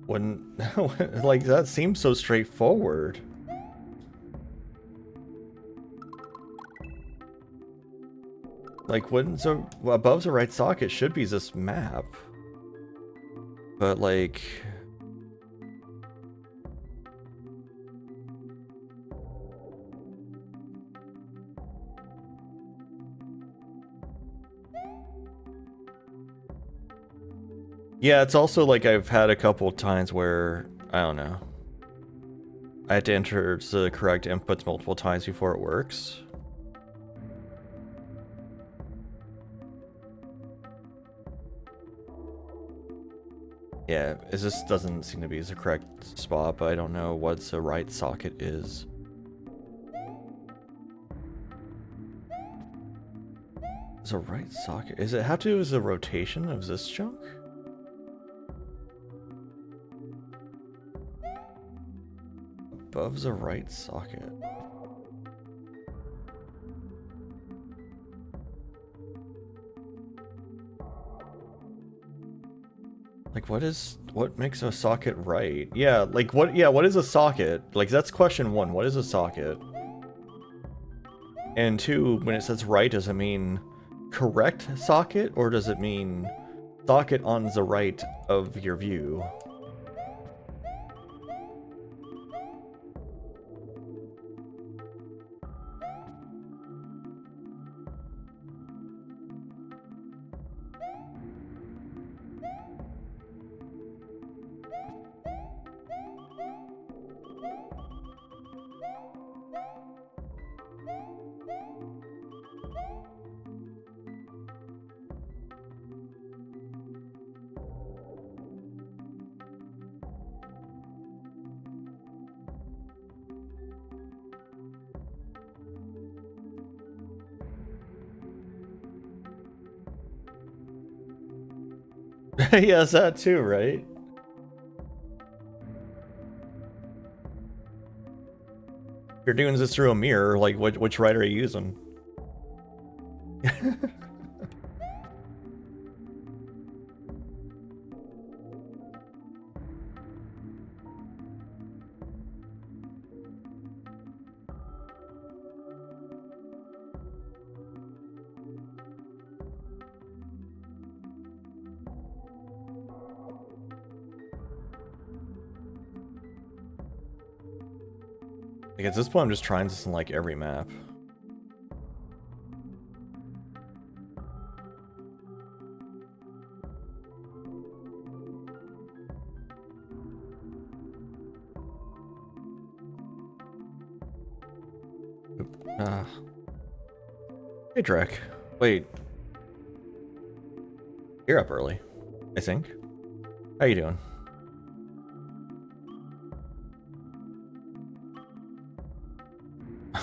wouldn't... like, that seems so straightforward. Like, wouldn't... So, above the right socket should be this map. But, like... Yeah, it's also like I've had a couple times where, I don't know, I had to enter the correct inputs multiple times before it works. Yeah, this doesn't seem to be the correct spot, but I don't know what the right socket is. The right socket? Does it have to do with the rotation of this chunk? Above the right socket. Like, what makes a socket right? Yeah, like, what is a socket? Like, that's question 1. What is a socket? And 2, when it says right, does it mean correct socket, or does it mean socket on the right of your view? Yeah, it's that too, right? If you're doing this through a mirror, like, which right are you using? Like, at this point, I'm just trying this in, like, every map. Hey, Drek. Wait. You're up early, I think. How you doing?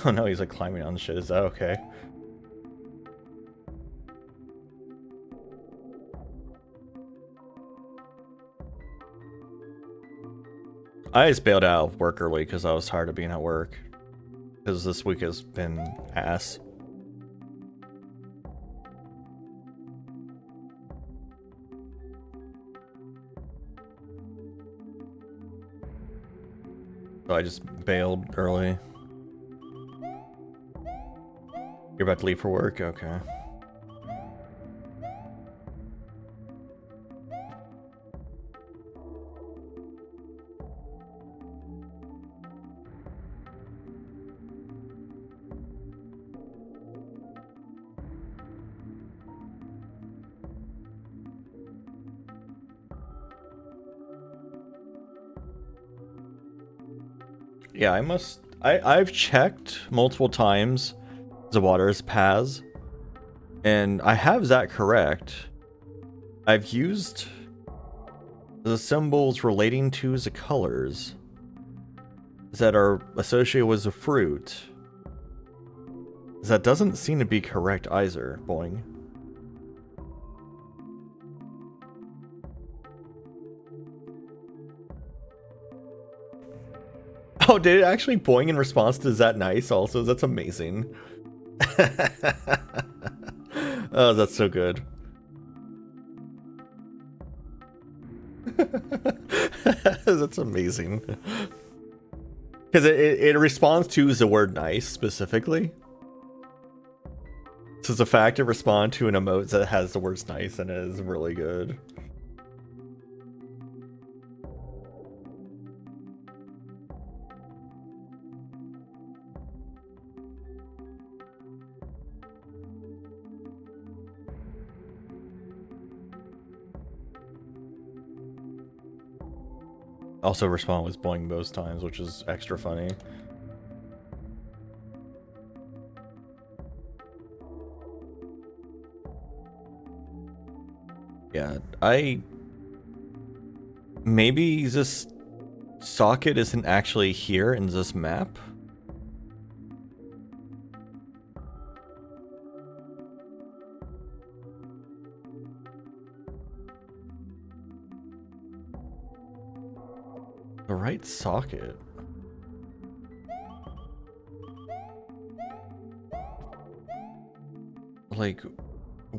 Oh no, he's like climbing on shit. Is that okay? I just bailed out of work early because I was tired of being at work. Because this week has been ass. So I just bailed early. You're about to leave for work? Okay. Yeah, I've checked multiple times the water's paths, and I have that correct. I've used the symbols relating to the colors that are associated with the fruit. That doesn't seem to be correct either, boing. Oh, did it actually boing in response to "Is that nice" also? That's amazing. Oh, that's so good. That's amazing. Because it responds to the word "nice" specifically. So the fact it responds to an emote that has the words "nice" in it is really good. Also respond with boing most times, which is extra funny. Yeah, maybe this socket isn't actually here in this map. The right socket. Like,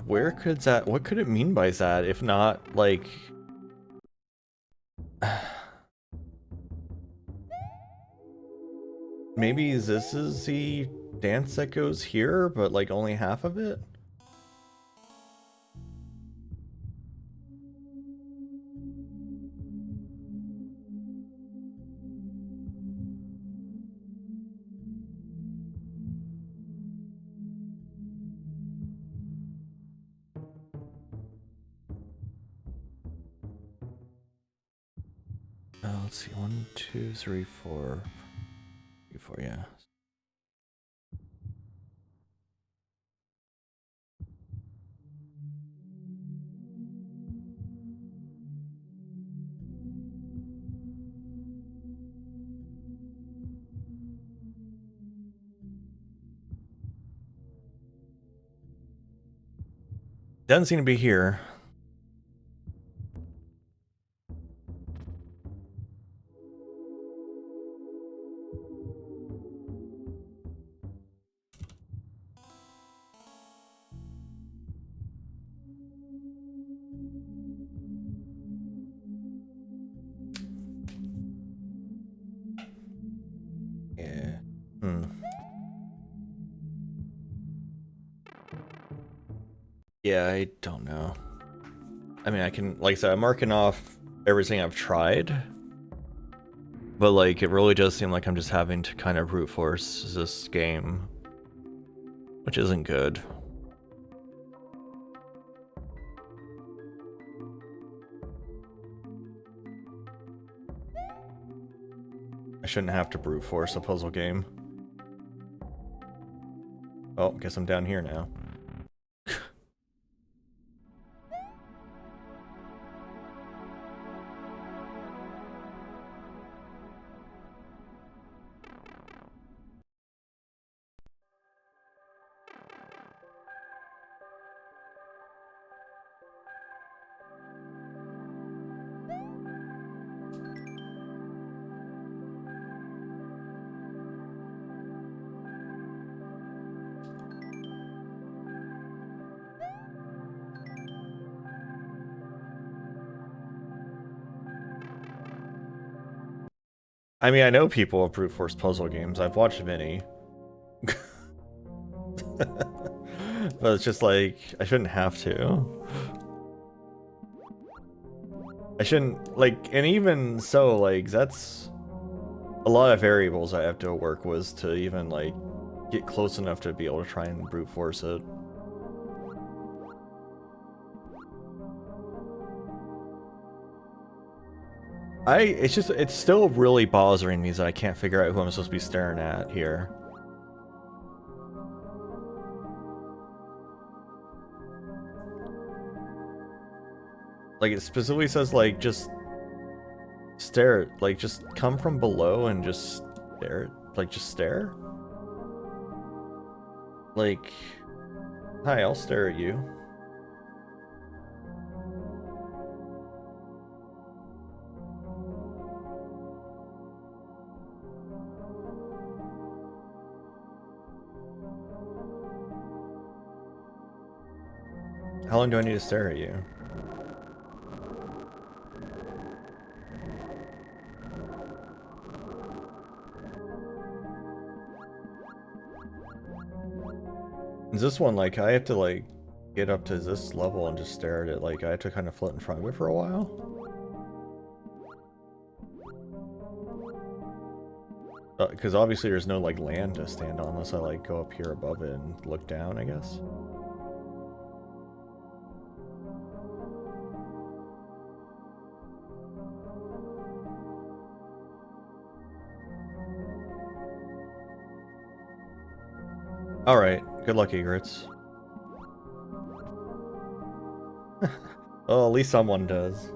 where could that, what could it mean by that if not like maybe this is the dance that goes here, but like only half of it? Let's see, 1, 2, 3, 4. 3, 4, yeah. Doesn't seem to be here. Yeah. Yeah, I don't know. I mean, I can, like I said, I'm marking off everything I've tried, but like, it really does seem like I'm just having to kind of brute force this game, which isn't good. I shouldn't have to brute force a puzzle game. Oh, guess I'm down here now. I mean, I know people of brute force puzzle games. I've watched many. But it's just like, I shouldn't have to. I shouldn't, like, and even so, like, that's a lot of variables I have to work with to even, like, get close enough to be able to try and brute force it. It's still really bothering me that I can't figure out who I'm supposed to be staring at here. Like, it specifically says, like, just stare, like, just come from below and just stare, like, just stare? Like, hi, I'll stare at you. How long do I need to stare at you? Is this one, like, I have to, like, get up to this level and just stare at it, like, I have to kind of float in front of it for a while? Because obviously there's no, like, land to stand on unless I, like, go up here above it and look down, I guess? Alright, good luck, egrets. Well, at least someone does.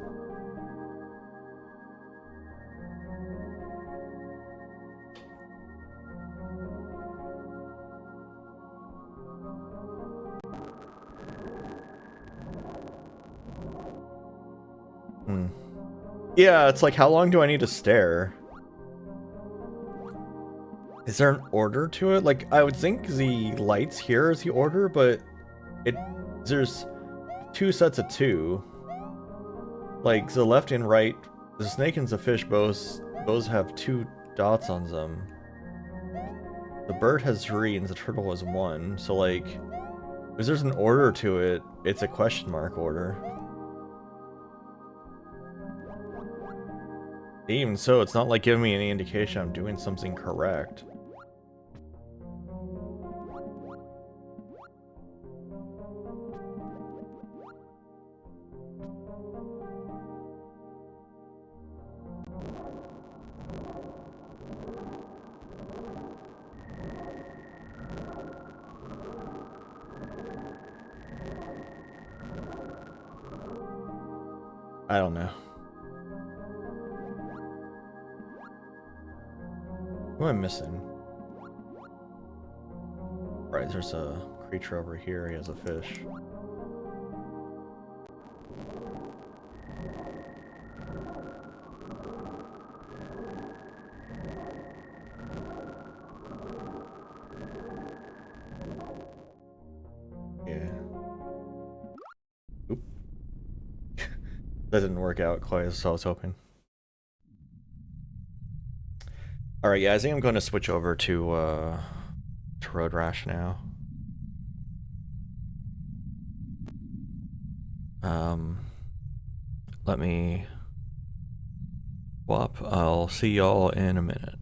Yeah, it's like, how long do I need to stare? Is there an order to it? Like, I would think the lights here is the order, but there's two sets of two. Like, the left and right, the snake and the fish both have two dots on them. The bird has 3 and the turtle has 1, so like, if there's an order to it, it's a question mark order. Even so, it's not like giving me any indication I'm doing something correct. I don't know. Who am I missing? Right, there's a creature over here. He has a fish. Yeah. Oop. That didn't work out quite as I was hoping. Alright, yeah, I think I'm going to switch over to Road Rash now. Let me swap. I'll see y'all in a minute.